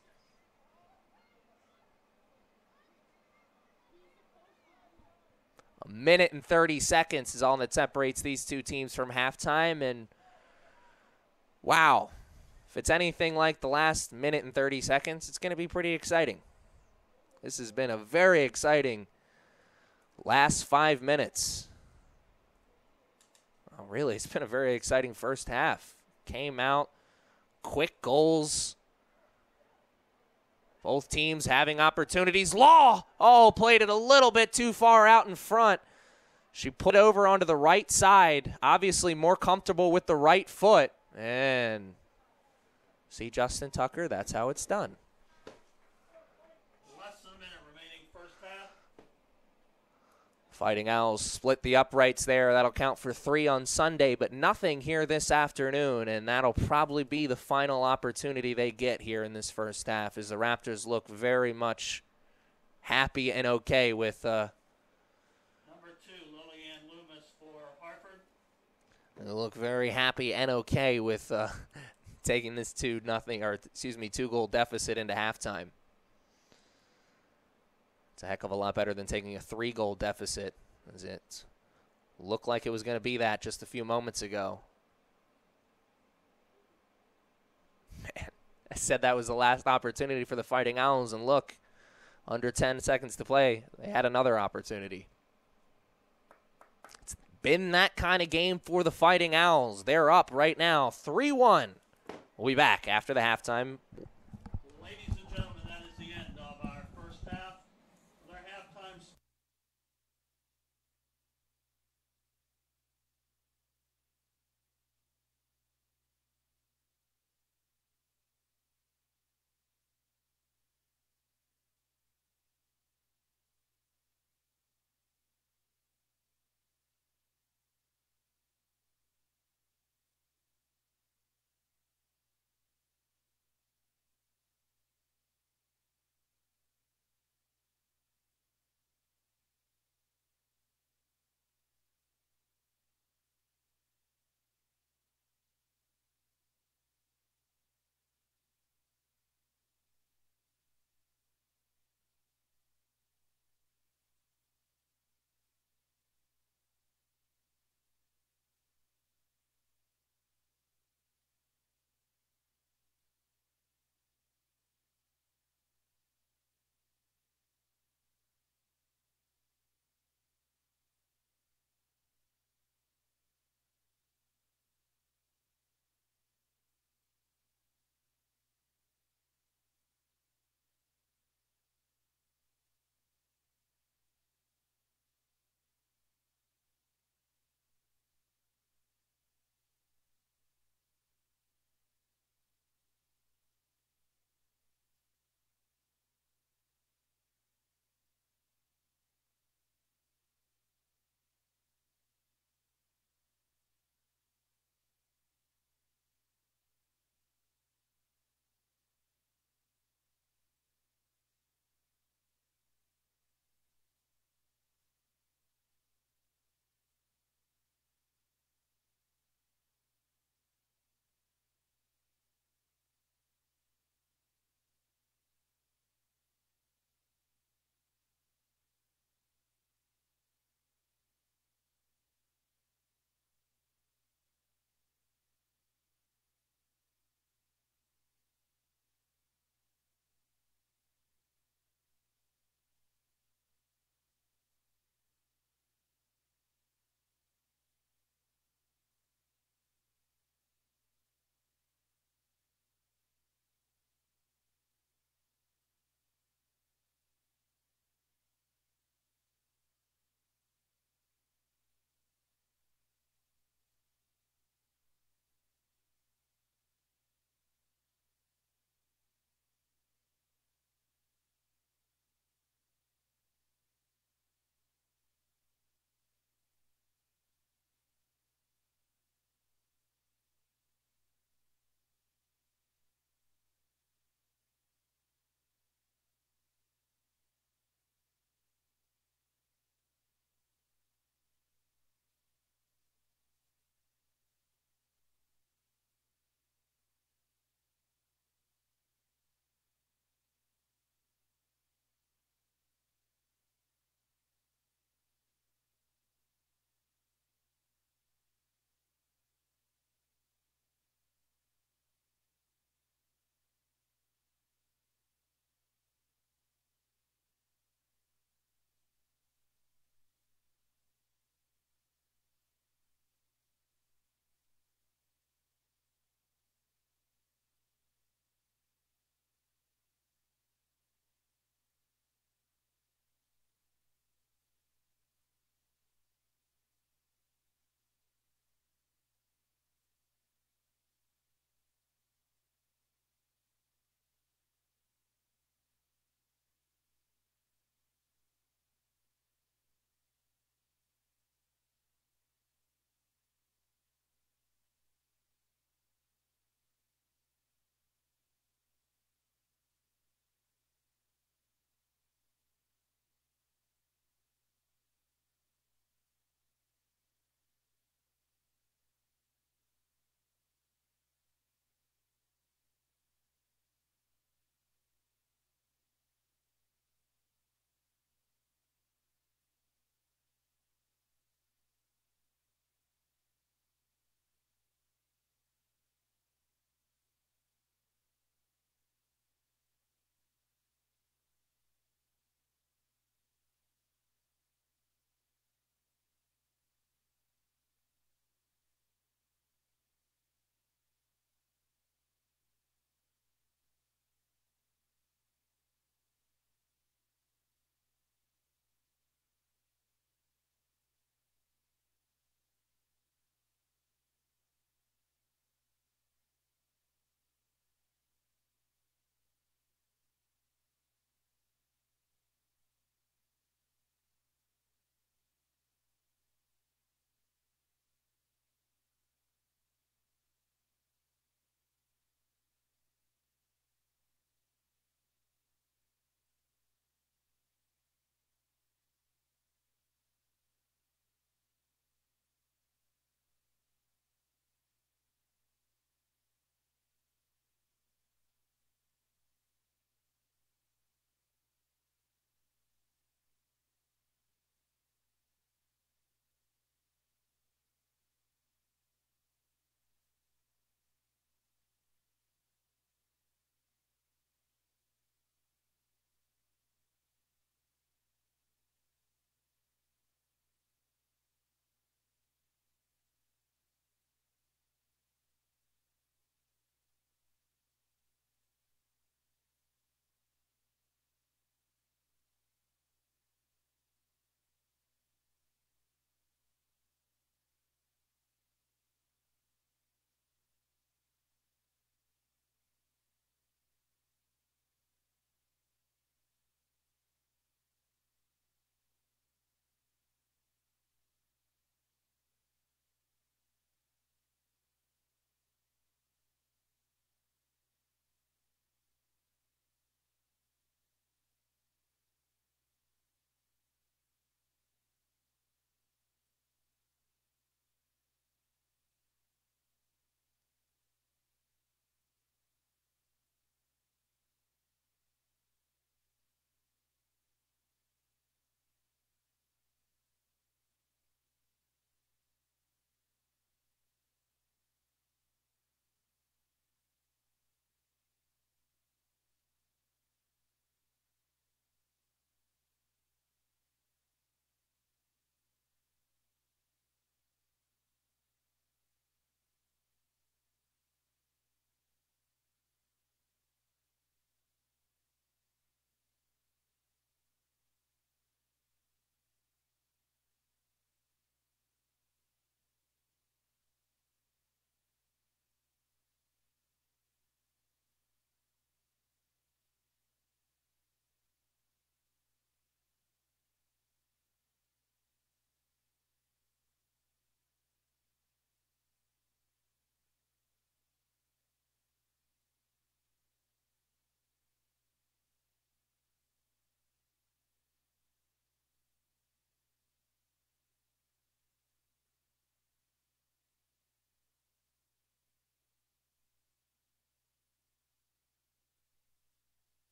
A minute and 30 seconds is all that separates these two teams from halftime. And wow, if it's anything like the last minute and 30 seconds, it's going to be pretty exciting. This has been a very exciting last 5 minutes. Oh, really, it's been a very exciting first half. Came out, quick goals. Both teams having opportunities. Law, played it a little bit too far out in front. She put over onto the right side, obviously more comfortable with the right foot. And see Justin Tucker, that's how it's done. Fighting Owls split the uprights there. That'll count for 3 on Sunday, but nothing here this afternoon, and that'll probably be the final opportunity they get here in this first half as the Raptors look very much happy and okay with number 2, Lillian Loomis for Harford. They look very happy and okay with taking this 2-goal deficit into halftime. It's a heck of a lot better than taking a 3-goal deficit, as it looked like it was going to be that just a few moments ago. Man, I said that was the last opportunity for the Fighting Owls, and look, under 10 seconds to play, they had another opportunity. It's been that kind of game for the Fighting Owls. They're up right now, 3-1. We'll be back after the halftime. Ladies and gentlemen, that is the end of our first half. With our halftime.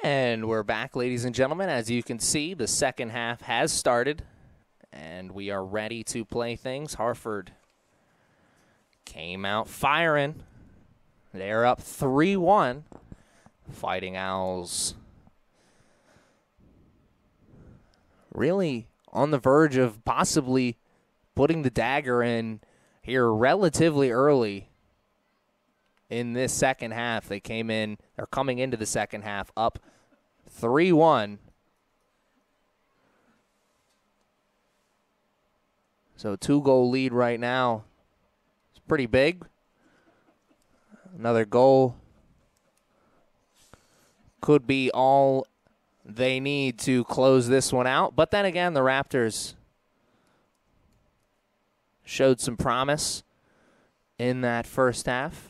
And we're back, ladies and gentlemen. As you can see, the second half has started, and we are ready to play things. Harford came out firing. They're up 3-1. Fighting Owls really on the verge of possibly putting the dagger in here relatively early in this second half. They came in, or coming into the second half, up 3-1. So 2-goal lead right now. It's pretty big. Another goal could be all they need to close this one out. But then again, the Raptors showed some promise in that first half.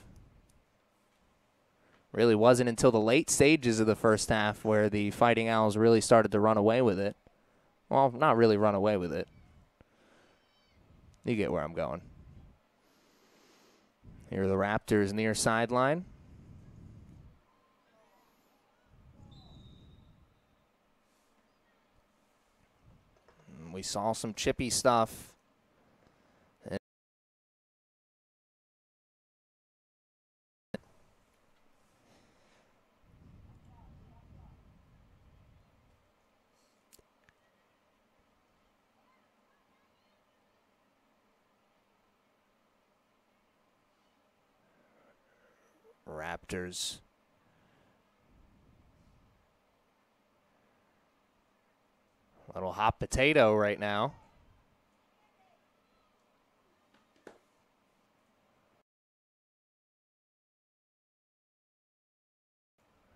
Really wasn't until the late stages of the first half where the Fighting Owls really started to run away with it. Well, not really run away with it. You get where I'm going. Here are the Raptors near sideline. We saw some chippy stuff. Raptors. Little hot potato right now.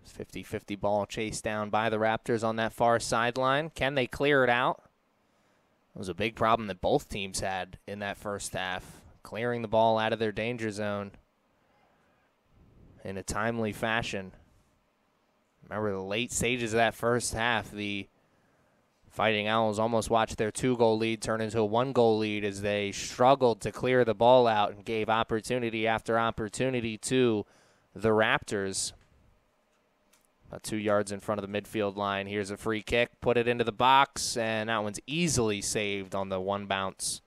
It's 50-50 ball chased down by the Raptors on that far sideline. Can they clear it out? It was a big problem that both teams had in that first half, clearing the ball out of their danger zone in a timely fashion. Remember the late stages of that first half, the Fighting Owls almost watched their 2-goal lead turn into a 1-goal lead as they struggled to clear the ball out and gave opportunity after opportunity to the Raptors. About 2 yards in front of the midfield line. Here's a free kick. Put it into the box, and that one's easily saved on the one bounce.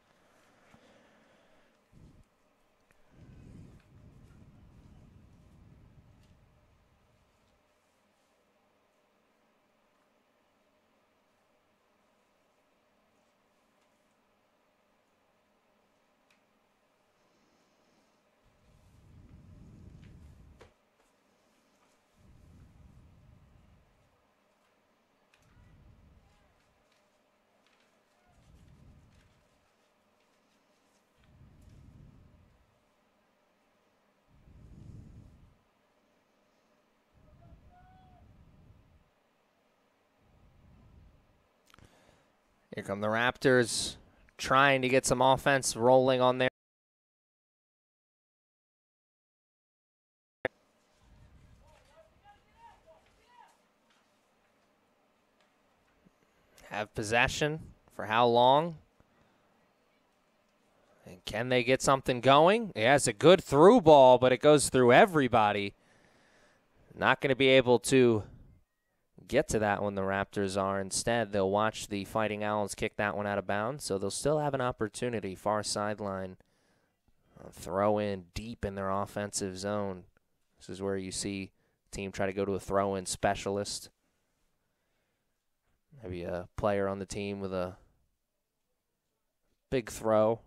Here come the Raptors trying to get some offense rolling on there. Have possession for how long? And can they get something going? He has a good through ball, but it goes through everybody. Not going to be able to get to that one, the Raptors are. Instead, they'll watch the Fighting Owls kick that one out of bounds, so they'll still have an opportunity. Far sideline. Throw in deep in their offensive zone. This is where you see the team try to go to a throw-in specialist. Maybe a player on the team with a big throw,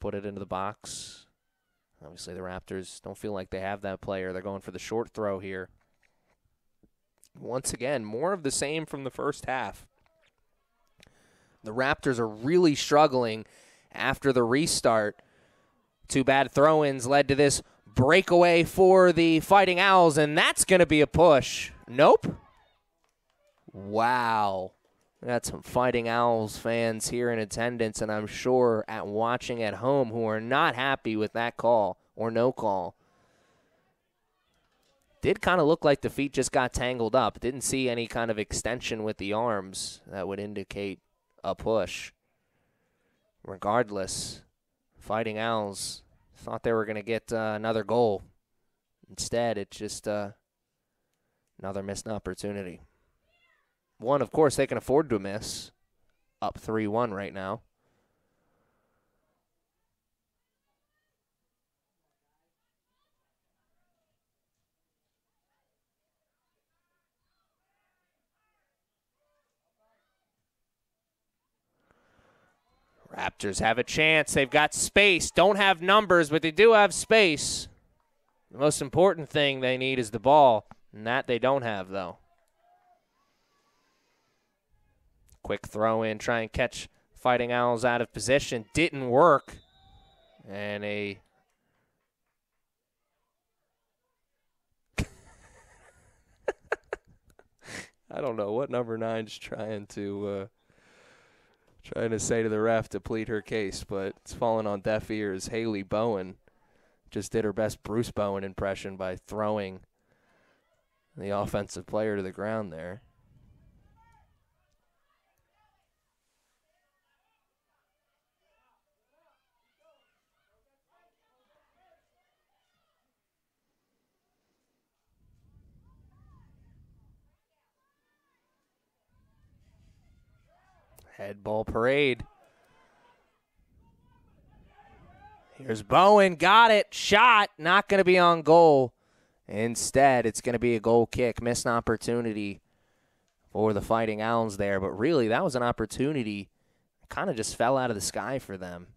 put it into the box. Obviously, the Raptors don't feel like they have that player. They're going for the short throw here. Once again, more of the same from the first half. The Raptors are really struggling after the restart. 2 bad throw-ins led to this breakaway for the Fighting Owls, and that's going to be a push. Nope. Wow. We got some Fighting Owls fans here in attendance, and I'm sure at watching at home who are not happy with that call or no call. Did kind of look like the feet just got tangled up. Didn't see any kind of extension with the arms that would indicate a push. Regardless, Fighting Owls thought they were going to get another goal. Instead, it's just another missed opportunity. one, of course, they can afford to miss. Up 3-1 right now. Raptors have a chance. They've got space. Don't have numbers, but they do have space. The most important thing they need is the ball, and that they don't have, though. Quick throw in, try and catch Fighting Owls out of position. Didn't work. And a I don't know what number 9's trying to say to the ref to plead her case, but it's fallen on deaf ears. Haley Bowen just did her best Bruce Bowen impression by throwing the offensive player to the ground there. Head ball parade. Here's Bowen. Got it. Shot. Not going to be on goal. Instead, it's going to be a goal kick. Missed opportunity for the Fighting Owls there. But really, that was an opportunity. Kind of just fell out of the sky for them.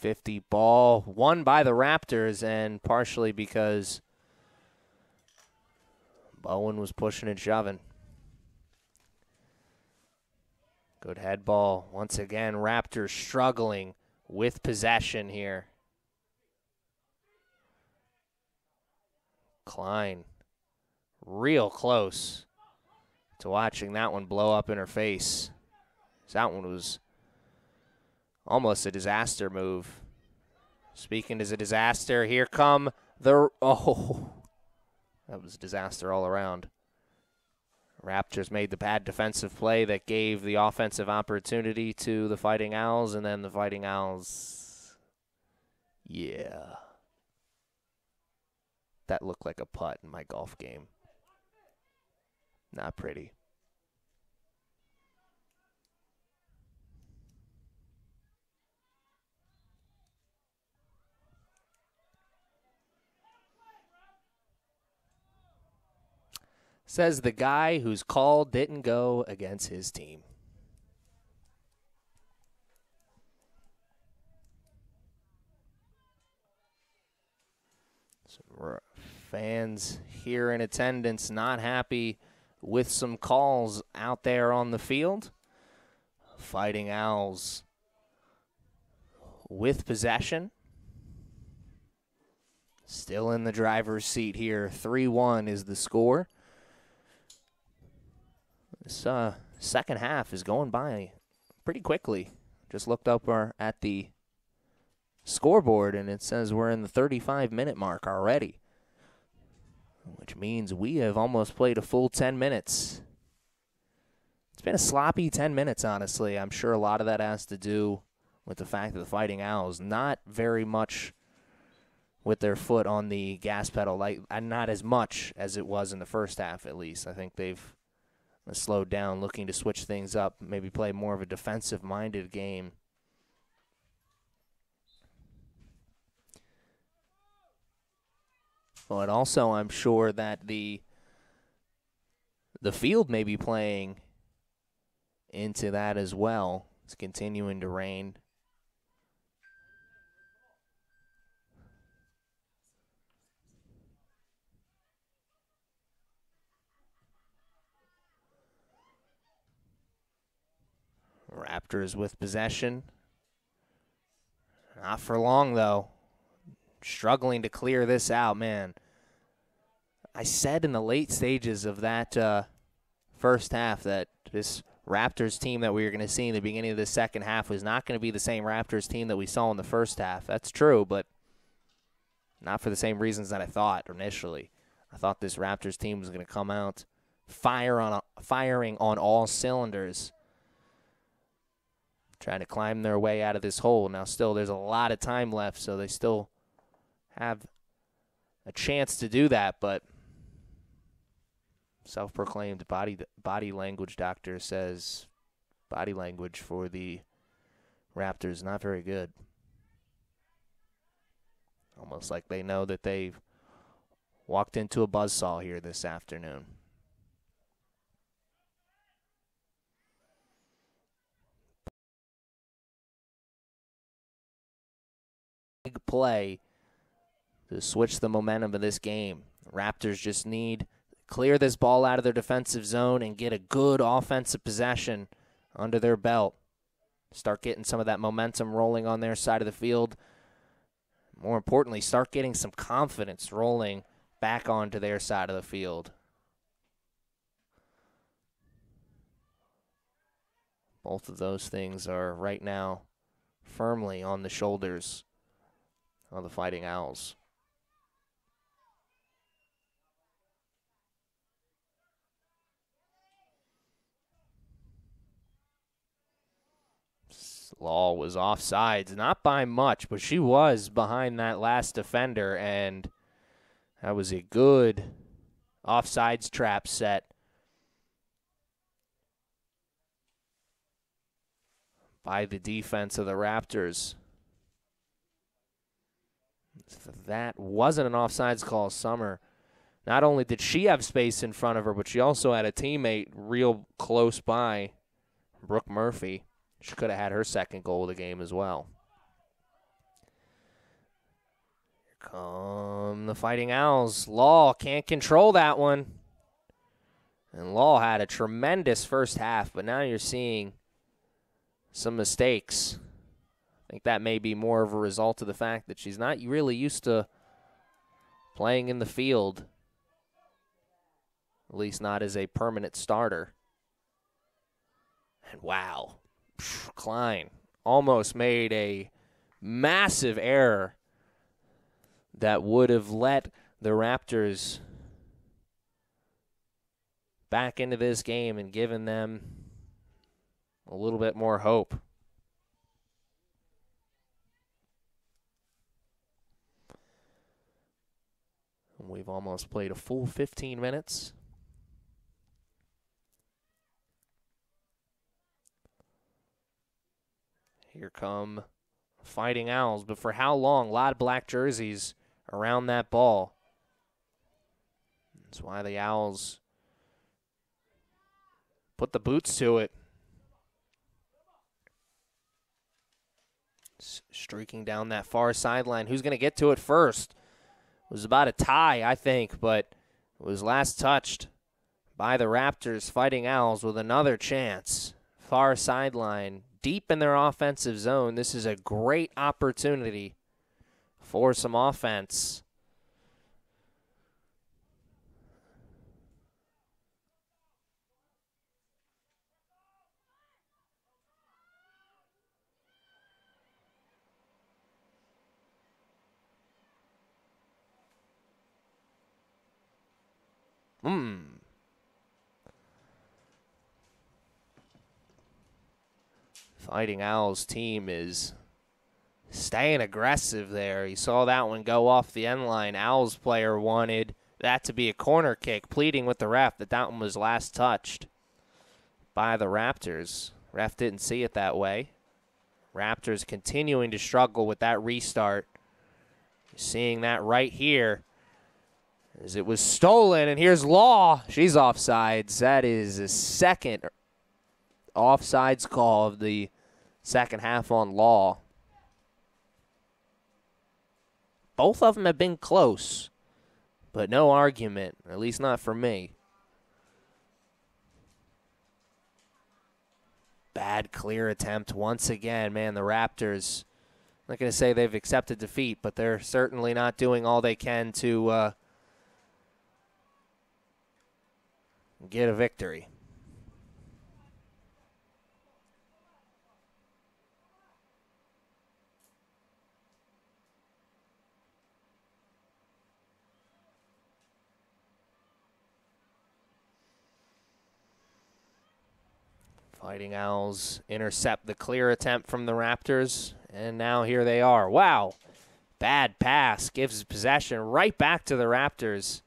.50 ball won by the Raptors, and partially because Bowen was pushing and shoving. Good head ball. Once again, Raptors struggling with possession here. Klein, real close to watching that one blow up in her face. That one was almost a disaster move. Speaking as a disaster, here come the... Oh, that was a disaster all around. Raptors made the bad defensive play that gave the offensive opportunity to the Fighting Owls, and then the Fighting Owls... Yeah. That looked like a putt in my golf game. Not pretty. Says the guy whose call didn't go against his team. Some fans here in attendance not happy with some calls out there on the field. Fighting Owls with possession. Still in the driver's seat here. 3-1 is the score. This second half is going by pretty quickly. Just looked up at the scoreboard, and it says we're in the 35-minute mark already, which means we have almost played a full 10 minutes. It's been a sloppy 10 minutes, honestly. I'm sure a lot of that has to do with the fact that the Fighting Owls not very much with their foot on the gas pedal, like not as much as it was in the first half, at least. I think they've slowed down, looking to switch things up, maybe play more of a defensive-minded game. But also, I'm sure that the field may be playing into that as well. It's continuing to rain. Raptors with possession. Not for long, though. Struggling to clear this out, man. I said in the late stages of that first half that this Raptors team that we were going to see in the beginning of the second half was not going to be the same Raptors team that we saw in the first half. That's true, but not for the same reasons that I thought initially. I thought this Raptors team was going to come out firing on all cylinders, trying to climb their way out of this hole. Now, still, there's a lot of time left, so they still have a chance to do that, but self-proclaimed body language doctor says body language for the Raptors not very good. Almost like they know that they've walked into a buzzsaw here this afternoon. Big play to switch the momentum of this game. Raptors just need to clear this ball out of their defensive zone and get a good offensive possession under their belt. Start getting some of that momentum rolling on their side of the field. More importantly, start getting some confidence rolling back onto their side of the field. Both of those things are right now firmly on the shoulders of the Fighting Owls. Law was offsides, not by much, but she was behind that last defender, and that was a good offsides trap set by the defense of the Raptors. If that wasn't an offsides call, Summer, not only did she have space in front of her, but she also had a teammate real close by, Brooke Murphy. She could have had her second goal of the game as well. Here come the Fighting Owls. Law can't control that one. And Law had a tremendous first half, but now you're seeing some mistakes. I think that may be more of a result of the fact that she's not really used to playing in the field, at least not as a permanent starter. And wow. Klein almost made a massive error that would have let the Raptors back into this game and given them a little bit more hope. We've almost played a full 15 minutes. Here come Fighting Owls, but for how long? A lot of black jerseys around that ball. That's why the Owls put the boots to it. Streaking down that far sideline. Who's going to get to it first? It was about a tie, I think, but it was last touched by the Raptors. Fighting Owls with another chance. Far sideline. Deep in their offensive zone. This is a great opportunity for some offense. Fighting Owls team is staying aggressive there. You saw that one go off the end line. Owls player wanted that to be a corner kick, pleading with the ref that that one was last touched by the Raptors. Ref didn't see it that way. Raptors continuing to struggle with that restart. Seeing that right here as it was stolen, and here's Law. She's offsides. That is the second offsides call of the second half on Law. Both of them have been close, but no argument, at least not for me. Bad clear attempt once again. Man, the Raptors, I'm not going to say they've accepted defeat, but they're certainly not doing all they can to get a victory. Fighting Owls intercept the clear attempt from the Raptors, and now here they are. Wow. Bad pass gives possession right back to the Raptors.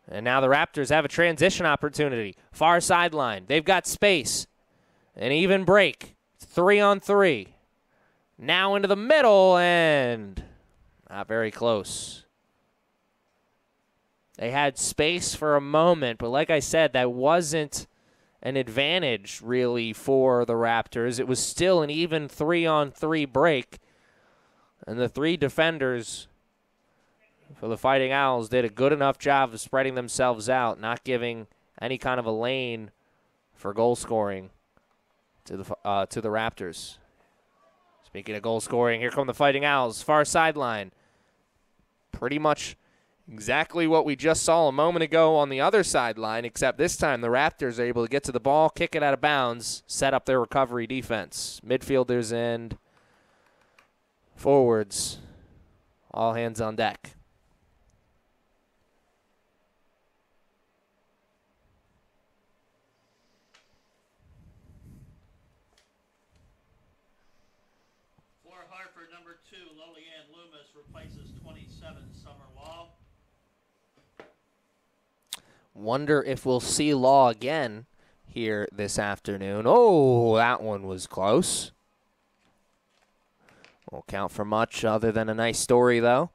And now the Raptors have a transition opportunity. Far sideline. They've got space. An even break. 3-on-3. Now into the middle, and not very close. They had space for a moment, but like I said, that wasn't an advantage, really, for the Raptors. It was still an even 3-on-3 break. And the three defenders for the Fighting Owls did a good enough job of spreading themselves out, not giving any kind of a lane for goal scoring to the Raptors. Speaking of goal scoring, here come the Fighting Owls, far sideline. Pretty much exactly what we just saw a moment ago on the other sideline, except this time the Raptors are able to get to the ball, kick it out of bounds, set up their recovery defense. Midfielders and forwards, all hands on deck. For Harford, number 2, Lillian Loomis replaces 27, Summer Law. Wonder if we'll see Law again here this afternoon. Oh, that one was close. Won't count for much other than a nice story, though.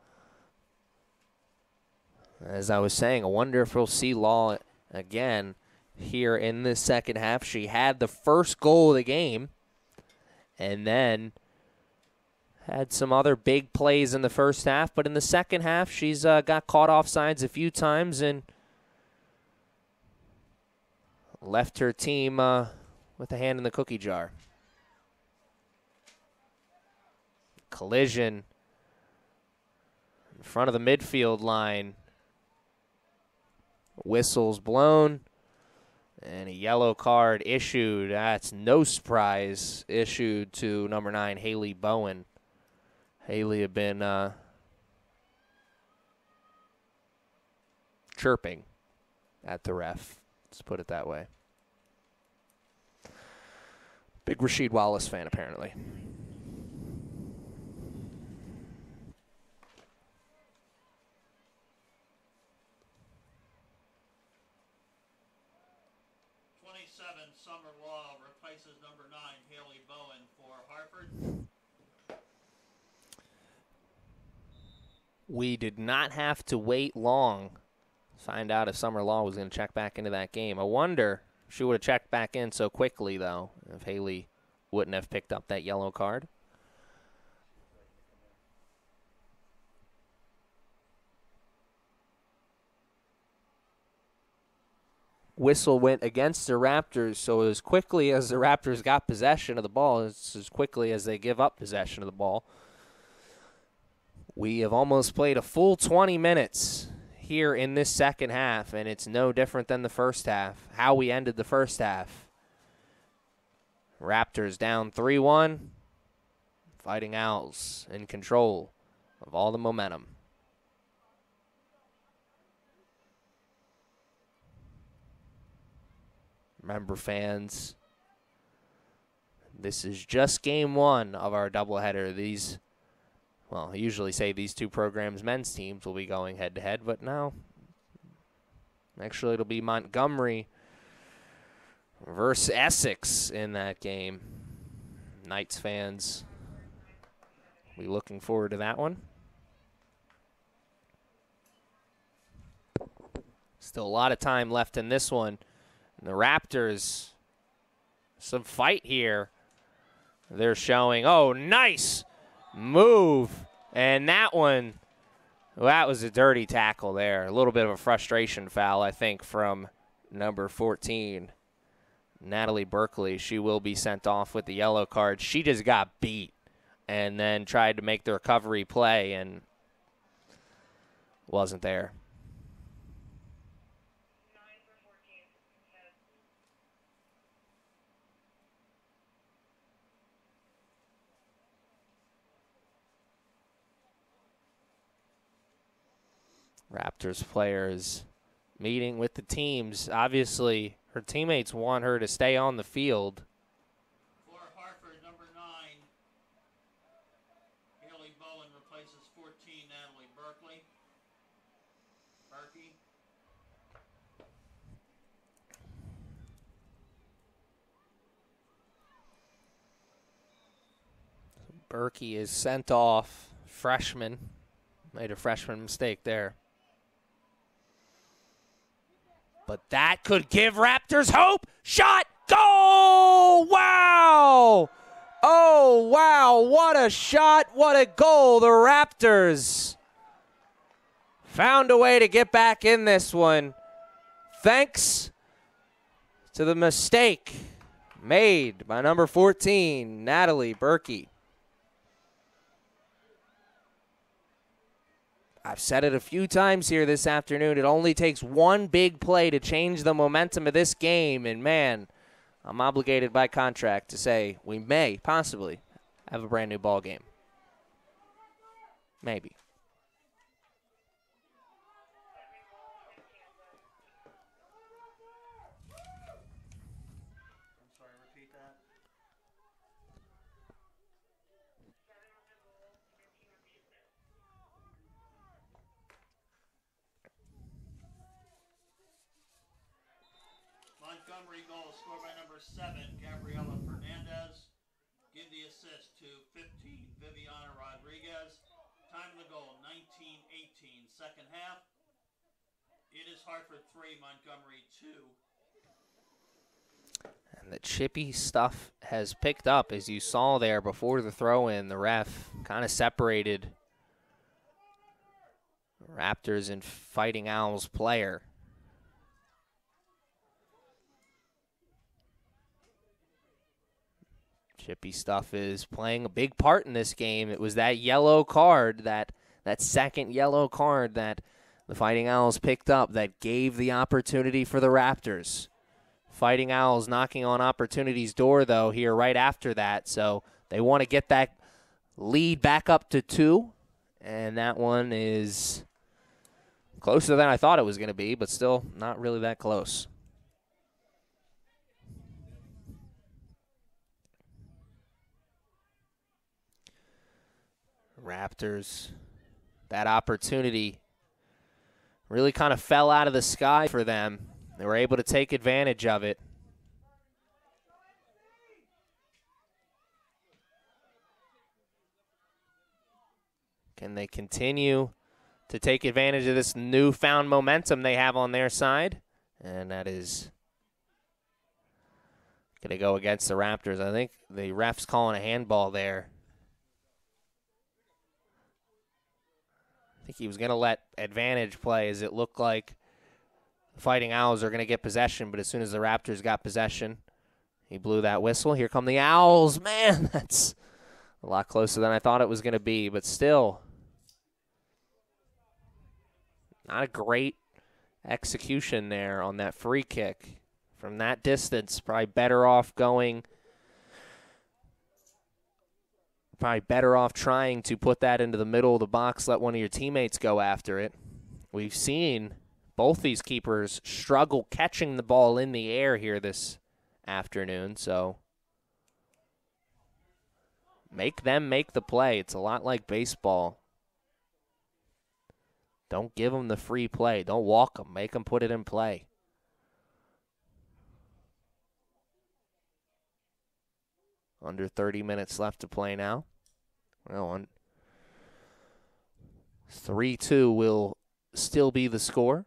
As I was saying, I wonder if we'll see Law again here in this second half. She had the first goal of the game and then had some other big plays in the first half. But in the second half, she's got caught offsides a few times and left her team with a hand in the cookie jar. Collision in front of the midfield line. Whistles blown and a yellow card issued. That's no surprise, issued to number 9, Haley Bowen. Haley had been chirping at the ref. Let's put it that way. Big Rasheed Wallace fan, apparently. Summer Law replaces number 9, Haley Bowen, for Harford. We did not have to wait long to find out if Summer Law was going to check back into that game. I wonder if she would have checked back in so quickly, though, if Haley wouldn't have picked up that yellow card. Whistle went against the Raptors, so as quickly as the Raptors got possession of the ball, it's as quickly as they give up possession of the ball. We have almost played a full 20 minutes here in this second half, and it's no different than the first half, how we ended the first half. Raptors down 3-1, Fighting Owls in control of all the momentum. Remember, fans, this is just game 1 of our doubleheader. I usually say these two programs' men's teams will be going head-to-head, but now, actually, it'll be Montgomery versus Essex in that game. Knights fans will be looking forward to that one. Still a lot of time left in this one. And the Raptors, some fight here. They're showing, oh, nice move. And that one, well, that was a dirty tackle there. A little bit of a frustration foul, I think, from number 14, Natalie Berkeley. She will be sent off with the yellow card. She just got beat and then tried to make the recovery play and wasn't there. Raptors players meeting with the teams. Obviously, her teammates want her to stay on the field Berkey. Berkey is sent off. Freshman. Made a freshman mistake there. But that could give Raptors hope. Shot. Goal! Wow! Oh, wow. What a shot. What a goal. The Raptors found a way to get back in this one. Thanks to the mistake made by number 14, Natalie Berkey. I've said it a few times here this afternoon. It only takes one big play to change the momentum of this game. And, man, I'm obligated by contract to say we may possibly have a brand new ball game. Maybe. I'm sorry, repeat that. Montgomery goal scored by number 7, Gabriela Fernandez. Give the assist to 15, Viviana Rodriguez. Time of the goal, 19:18. Second half, it is Harford 3, Montgomery 2. And the chippy stuff has picked up, as you saw there before the throw-in. The ref kind of separated Raptors and Fighting Owls player. Chippy stuff is playing a big part in this game. It was that yellow card, that second yellow card that the Fighting Owls picked up that gave the opportunity for the Raptors. Fighting Owls knocking on opportunity's door, though, here right after that. So they want to get that lead back up to 2. And that one is closer than I thought it was going to be, but still not really that close. Raptors, that opportunity really kind of fell out of the sky for them. They were able to take advantage of it. Can they continue to take advantage of this newfound momentum they have on their side? And that is going to go against the Raptors. I think the ref's calling a handball there. I think he was going to let advantage play, as it looked like the Fighting Owls are going to get possession, but as soon as the Raptors got possession, he blew that whistle. Here come the Owls. Man, that's a lot closer than I thought it was going to be, but still not a great execution there on that free kick. From that distance, probably better off trying to put that into the middle of the box, let one of your teammates go after it. We've seen both these keepers struggle catching the ball in the air here this afternoon, so make them make the play. It's a lot like baseball. Don't give them the free play. Don't walk them. Make them put it in play. Under 30 minutes left to play now. Well, 3-2 will still be the score.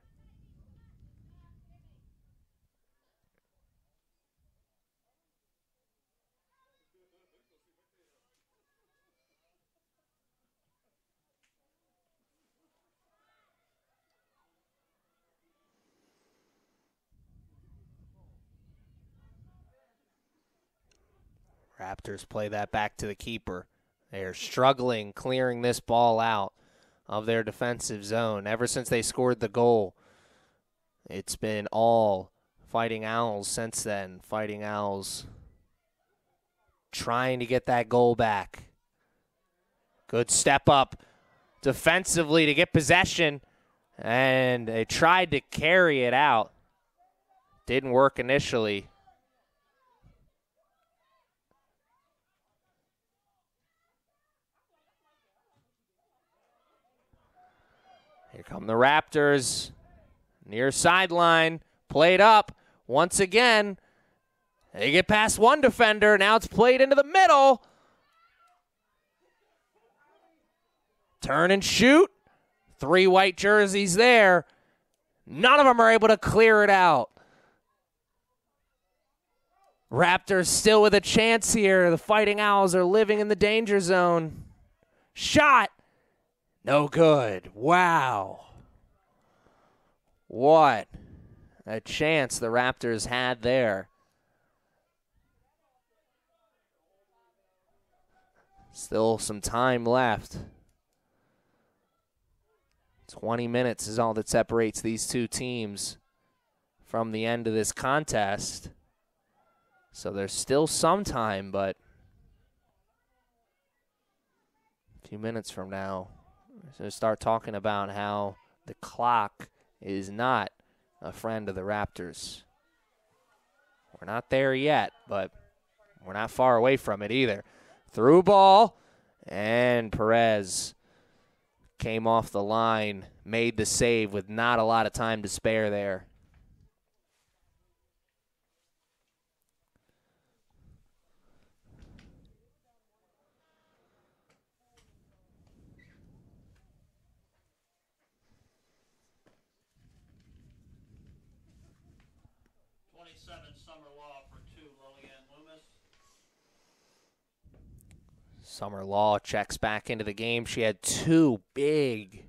Raptors play that back to the keeper. They are struggling clearing this ball out of their defensive zone. Ever since they scored the goal, it's been all Fighting Owls since then. Fighting Owls trying to get that goal back. Good step up defensively to get possession, and they tried to carry it out. Didn't work initially. Here come the Raptors. Near sideline. Played up. Once again. They get past one defender. Now it's played into the middle. Turn and shoot. 3 white jerseys there. None of them are able to clear it out. Raptors still with a chance here. The Fighting Owls are living in the danger zone. Shot. No good. Wow. What a chance the Raptors had there. Still some time left. 20 minutes is all that separates these two teams from the end of this contest. So there's still some time, but a few minutes from now, we're going to start talking about how the clock is not a friend of the Raptors. We're not there yet, but we're not far away from it either. Through ball, and Perez came off the line, made the save with not a lot of time to spare there. Summer Law checks back into the game. She had 2 big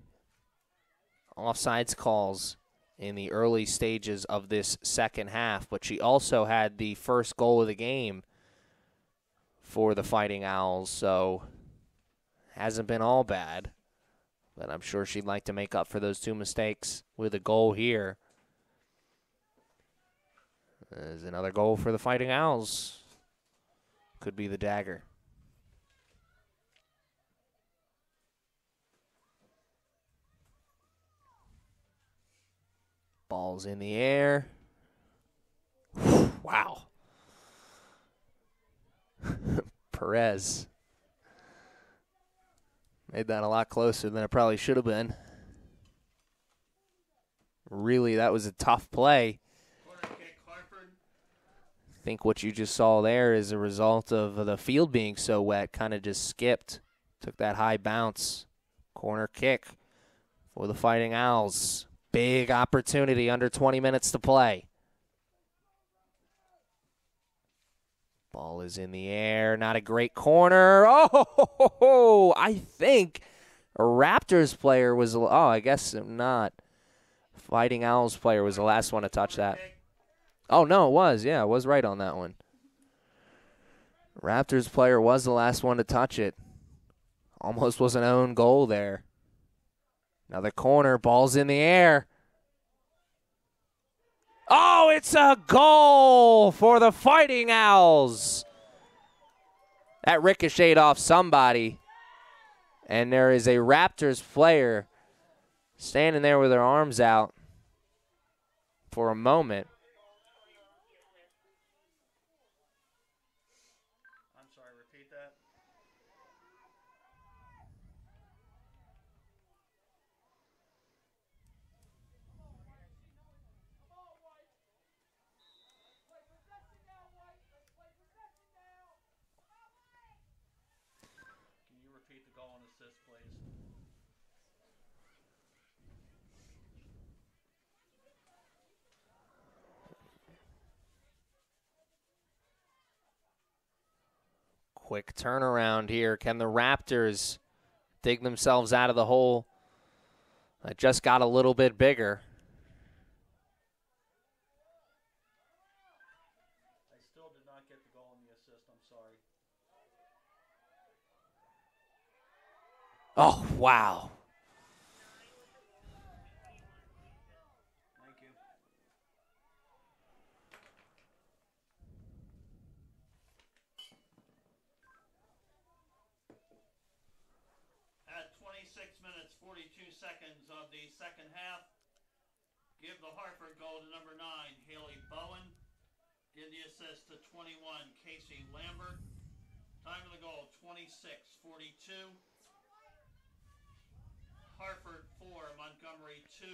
offsides calls in the early stages of this second half, but she also had the first goal of the game for the Fighting Owls, so hasn't been all bad. But I'm sure she'd like to make up for those 2 mistakes with a goal here. There's another goal for the Fighting Owls. Could be the dagger. Ball's in the air. Wow. Perez made that a lot closer than it probably should have been. Really, that was a tough play. I think what you just saw there is a result of the field being so wet. Kind of just skipped. Took that high bounce. Corner kick for the Fighting Owls. Big opportunity, under 20 minutes to play. Ball is in the air, not a great corner. Oh, I think a Raptors player was, I guess not. Fighting Owls player was the last one to touch that. Oh, no, it was. Yeah, I was right on that one. Raptors player was the last one to touch it. Almost was an own goal there. Another corner, ball's in the air. Oh, it's a goal for the Fighting Owls. That ricocheted off somebody. And there is a Raptors player standing there with their arms out for a moment. I'm sorry, repeat that. Can you repeat the goal and assist, please? Quick turnaround here. Can the Raptors dig themselves out of the hole that just got a little bit bigger? I still did not get the goal and the assist. I'm sorry. Oh, wow. Thank you. At 26 minutes, 42 seconds of the second half, give the Harford goal to number 9, Haley Bowen. Give the assist to 21, Casey Lambert. Time of the goal, 26:42. Harford 4, Montgomery 2.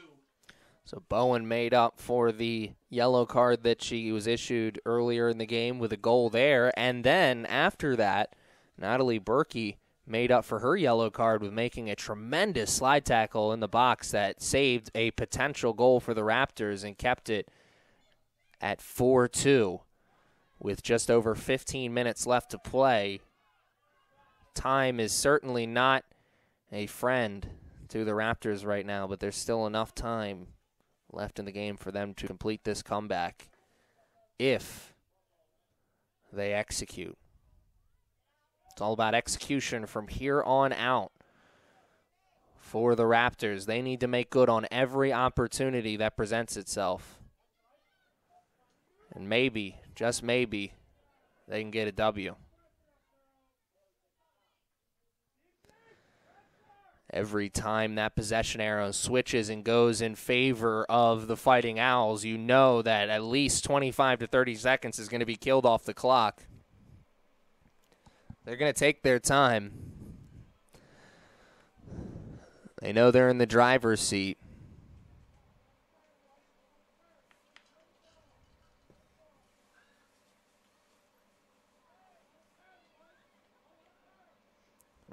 So Bowen made up for the yellow card that she was issued earlier in the game with a goal there. And then after that, Natalie Berkey made up for her yellow card with making a tremendous slide tackle in the box that saved a potential goal for the Raptors and kept it at 4-2 with just over 15 minutes left to play. Time is certainly not a friend to the Raptors right now, but there's still enough time left in the game for them to complete this comeback if they execute. It's all about execution from here on out for the Raptors. They need to make good on every opportunity that presents itself. And maybe, just maybe, they can get a W. Every time that possession arrow switches and goes in favor of the Fighting Owls, you know that at least 25 to 30 seconds is going to be killed off the clock. They're going to take their time. They know they're in the driver's seat.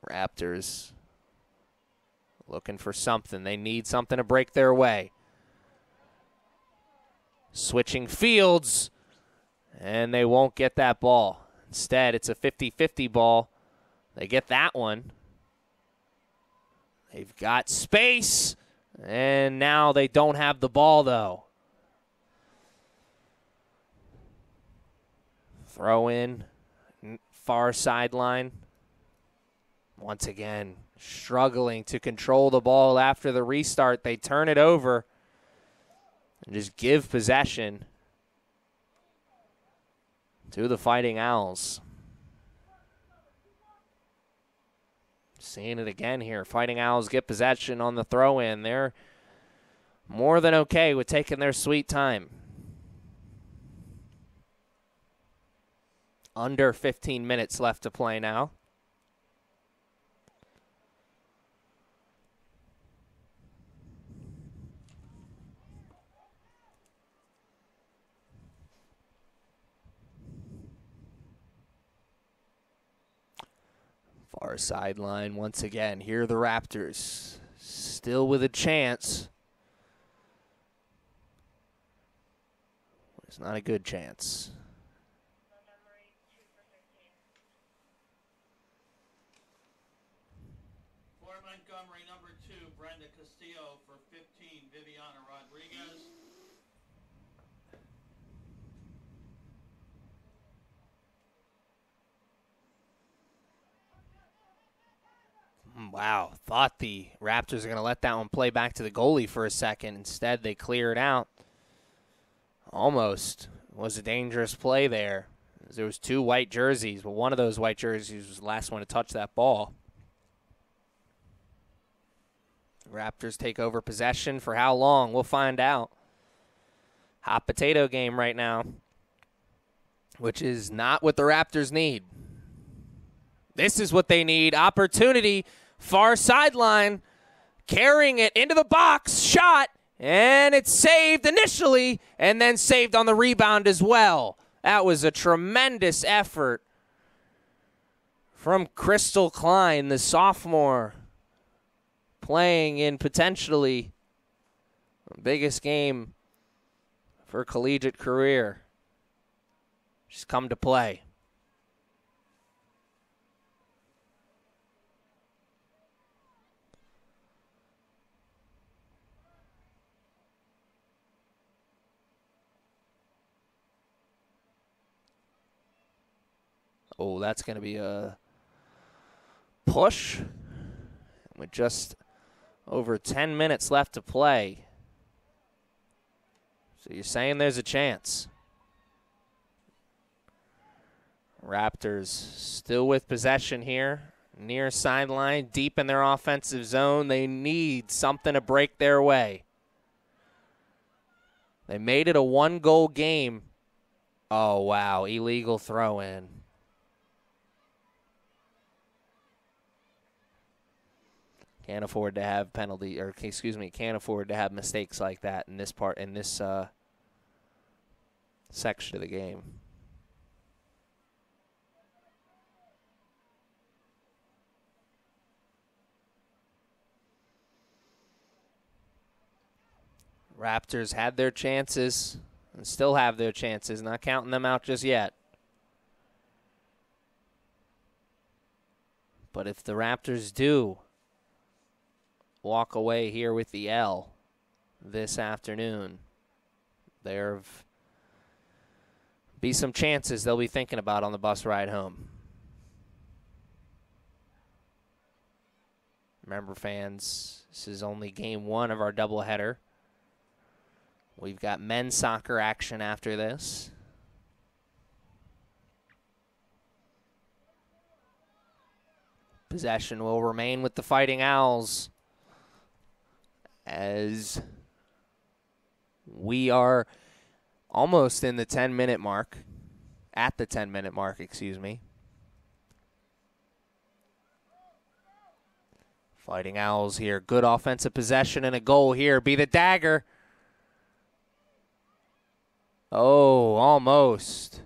Raptors looking for something. They need something to break their way. Switching fields, and they won't get that ball. Instead, it's a 50-50 ball. They get that one. They've got space, and now they don't have the ball, though. Throw in, far sideline. Once again, struggling to control the ball after the restart. They turn it over and just give possession to the Fighting Owls. Seeing it again here. Fighting Owls get possession on the throw-in. They're more than okay with taking their sweet time. Under 15 minutes left to play now. Far sideline once again. Here are the Raptors. Still with a chance. It's not a good chance. For Montgomery, number 2, Brenda Castillo. For 15, Viviana Rodriguez. Wow, thought the Raptors are going to let that one play back to the goalie for a second. Instead, they clear it out. Almost was a dangerous play there. There was 2 white jerseys, but one of those white jerseys was the last one to touch that ball. Raptors take over possession for how long? We'll find out. Hot potato game right now, which is not what the Raptors need. This is what they need. Opportunity. Far sideline, carrying it into the box, shot, and it's saved initially, and then saved on the rebound as well. That was a tremendous effort from Crystal Klein, the sophomore, playing in potentially the biggest game for her collegiate career. She's come to play. Oh, that's going to be a push with just over 10 minutes left to play. So you're saying there's a chance. Raptors still with possession here. Near sideline, deep in their offensive zone. They need something to break their way. They made it a 1-goal game. Oh, wow, illegal throw-in. Can't afford to have can't afford to have mistakes like that in this section of the game. Raptors had their chances and still have their chances, not counting them out just yet. But if the Raptors do walk away here with the L this afternoon, there'll be some chances they'll be thinking about on the bus ride home. Remember, fans, this is only game one of our doubleheader. We've got men's soccer action after this. Possession will remain with the Fighting Owls as we are almost in the 10-minute mark, at the 10-minute mark, excuse me. Fighting Owls here, good offensive possession and a goal here. Be the dagger. Oh, almost.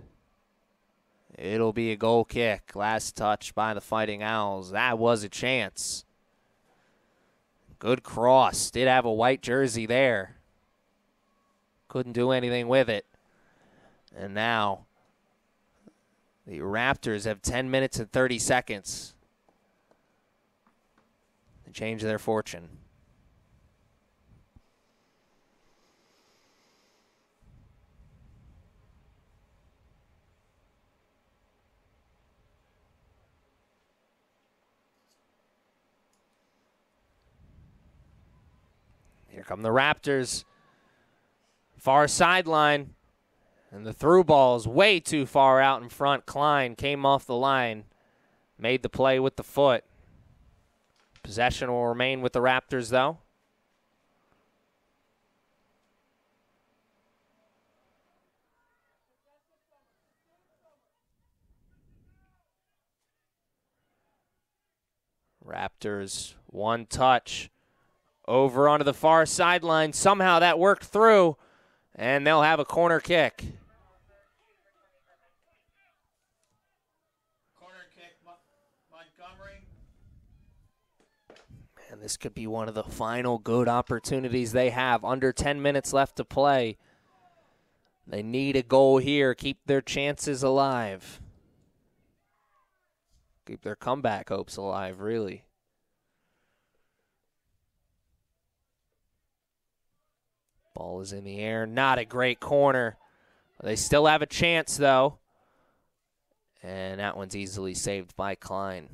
It'll be a goal kick. Last touch by the Fighting Owls. That was a chance. Good cross. Did have a white jersey there. Couldn't do anything with it. And now the Raptors have 10 minutes and 30 seconds to change their fortune. Here come the Raptors. Far sideline. And the through ball is way too far out in front. Klein came off the line. Made the play with the foot. Possession will remain with the Raptors, though. Raptors, one touch. Over onto the far sideline. Somehow that worked through, and they'll have a corner kick. Corner kick, Montgomery. And this could be one of the final good opportunities they have. Under 10 minutes left to play. They need a goal here. Keep their chances alive. Keep their comeback hopes alive, really. Ball is in the air. Not a great corner. They still have a chance, though. And that one's easily saved by Klein.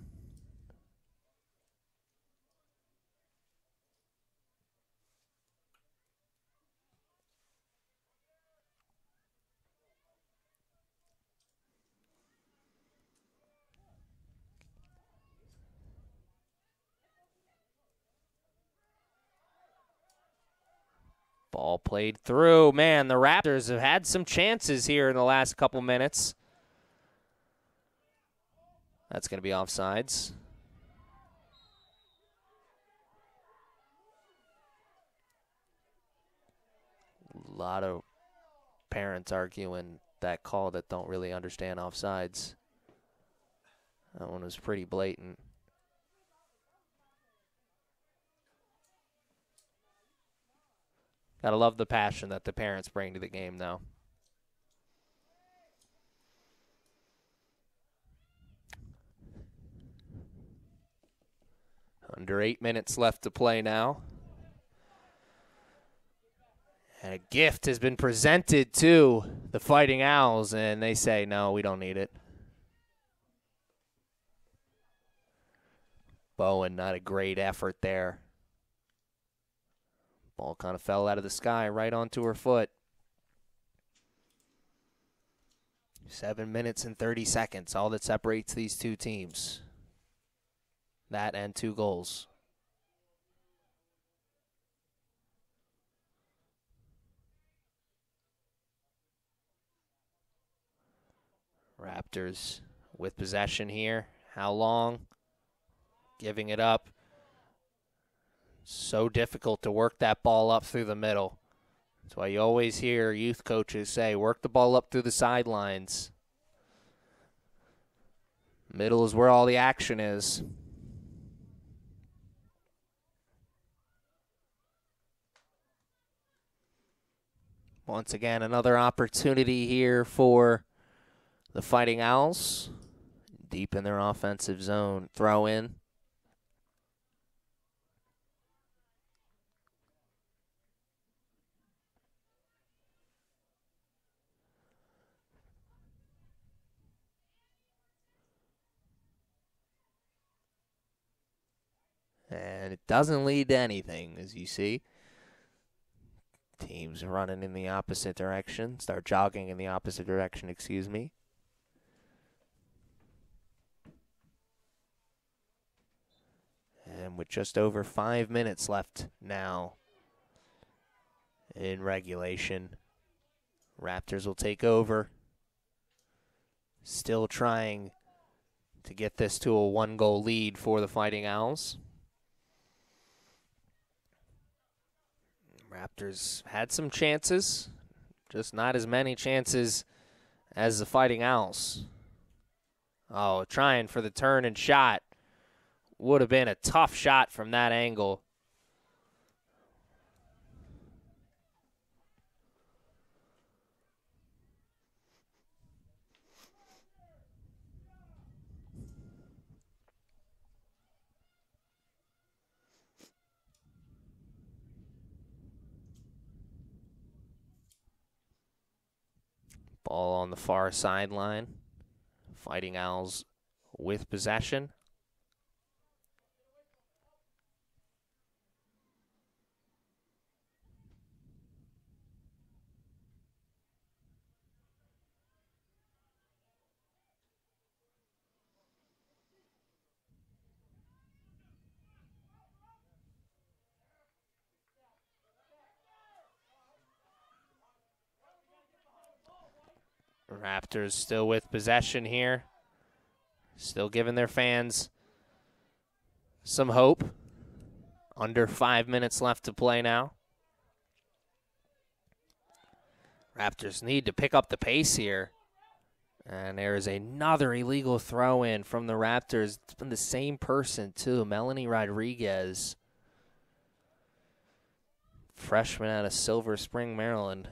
Ball played through. Man, the Raptors have had some chances here in the last couple minutes. That's going to be offsides. A lot of parents arguing that call that don't really understand offsides. That one was pretty blatant. Gotta love the passion that the parents bring to the game, though. Under 8 minutes left to play now. And a gift has been presented to the Fighting Owls, and they say, no, we don't need it. Bowen, not a great effort there. Ball kind of fell out of the sky right onto her foot. 7 minutes and 30 seconds, all that separates these two teams. That and 2 goals. Raptors with possession here. How long? Giving it up. So difficult to work that ball up through the middle. That's why you always hear youth coaches say, work the ball up through the sidelines. Middle is where all the action is. Once again, another opportunity here for the Fighting Owls. Deep in their offensive zone. Throw in. And it doesn't lead to anything, as you see. Teams running in the opposite direction. Start jogging in the opposite direction, excuse me. And with just over 5 minutes left now in regulation, Raptors will take over. Still trying to get this to a 1-goal lead for the Fighting Owls. Raptors had some chances, just not as many chances as the Fighting Owls. Oh, trying for the turn and shot. Would have been a tough shot from that angle. Ball on the far sideline. Fighting Owls with possession. Raptors still with possession here. Still giving their fans some hope. Under 5 minutes left to play now. Raptors need to pick up the pace here. And there is another illegal throw-in from the Raptors. It's been the same person, too. Melanie Rodriguez. Freshman out of Silver Spring, Maryland.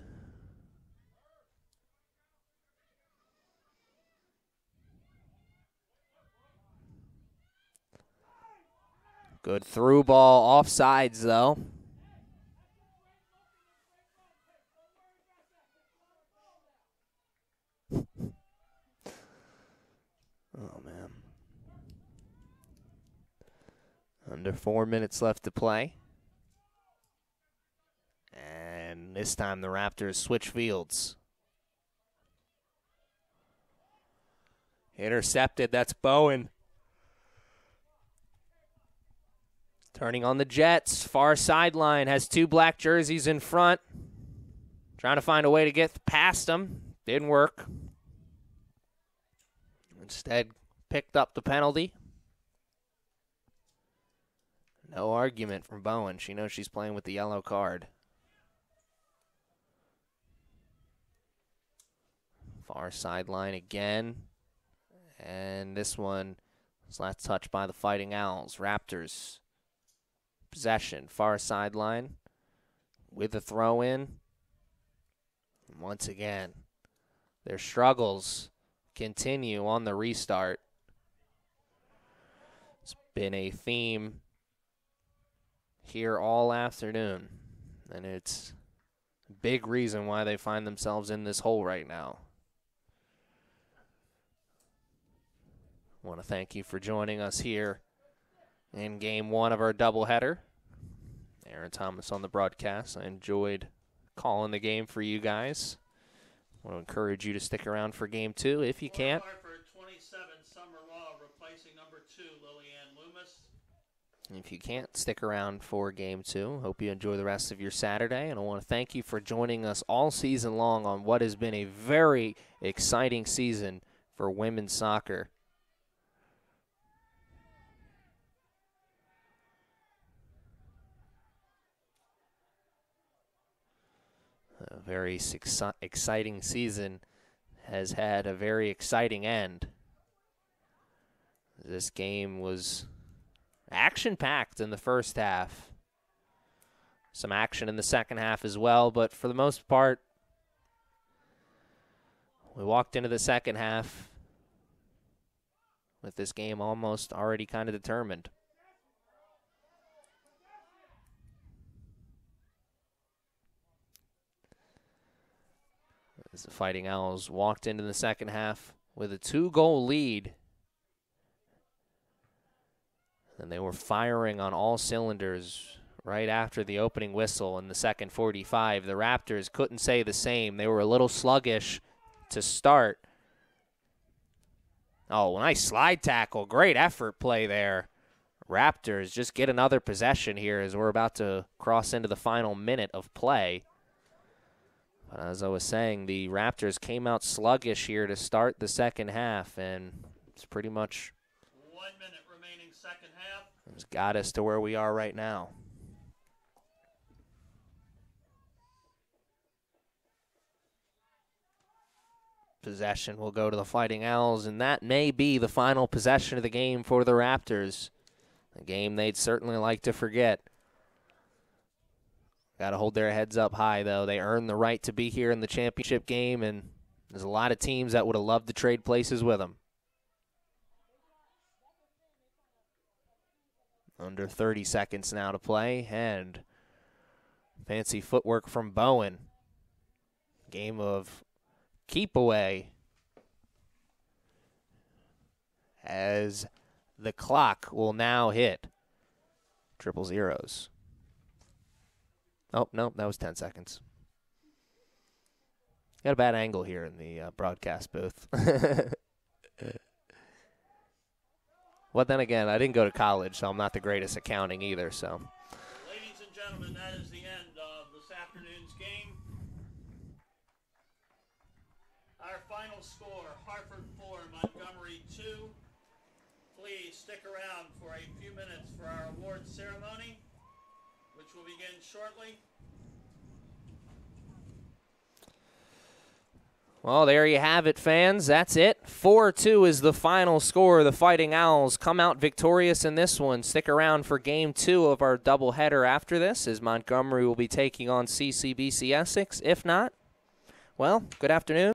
Good through ball, offsides though. Oh, man. Under 4 minutes left to play. And this time the Raptors switch fields. Intercepted, that's Bowen. Turning on the Jets, far sideline, has two black jerseys in front. Trying to find a way to get past them. Didn't work. Instead, picked up the penalty. No argument from Bowen. She knows she's playing with the yellow card. Far sideline again. And this one was last touched by the Fighting Owls. Raptors. Possession, far sideline with a throw in. Once again, their struggles continue on the restart. It's been a theme here all afternoon, and it's a big reason why they find themselves in this hole right now. I want to thank you for joining us here in Game 1 of our doubleheader. Aaron Thomas on the broadcast. I enjoyed calling the game for you guys. I want to encourage you to stick around for Game 2 if you can't. Harford 27, Summer Law, replacing number 2, Lillian Loomis. If you can't stick around for Game 2, hope you enjoy the rest of your Saturday. And I want to thank you for joining us all season long on what has been a very exciting season for women's soccer. A very exciting season has had a very exciting end. This game was action-packed in the first half. Some action in the second half as well, but for the most part, we walked into the second half with this game almost already kind of determined. As the Fighting Owls walked into the second half with a 2-goal lead, and they were firing on all cylinders right after the opening whistle in the second 45. The Raptors couldn't say the same. They were a little sluggish to start. Oh, nice slide tackle. Great effort play there. Raptors just get another possession here as we're about to cross into the final minute of play. But as I was saying, the Raptors came out sluggish here to start the second half, and it's pretty much 1 minute remaining second half. It's got us to where we are right now. Possession will go to the Fighting Owls, and that may be the final possession of the game for the Raptors. A game they'd certainly like to forget. Got to hold their heads up high, though. They earned the right to be here in the championship game, and there's a lot of teams that would have loved to trade places with them. Under 30 seconds now to play, and fancy footwork from Bowen. Game of keep away as the clock will now hit triple zeros. Oh, no, that was 10 seconds. Got a bad angle here in the broadcast booth. Well, then again, I didn't go to college, so I'm not the greatest at counting either. So, Ladies and gentlemen, that is the end of this afternoon's game. Our final score, Harford 4, Montgomery 2. Please stick around for a few minutes for our awards ceremony, which will begin shortly. Well, there you have it, fans. That's it. 4-2 is the final score. The Fighting Owls come out victorious in this one. Stick around for Game 2 of our doubleheader after this, as Montgomery will be taking on CCBC Essex. If not, well, good afternoon.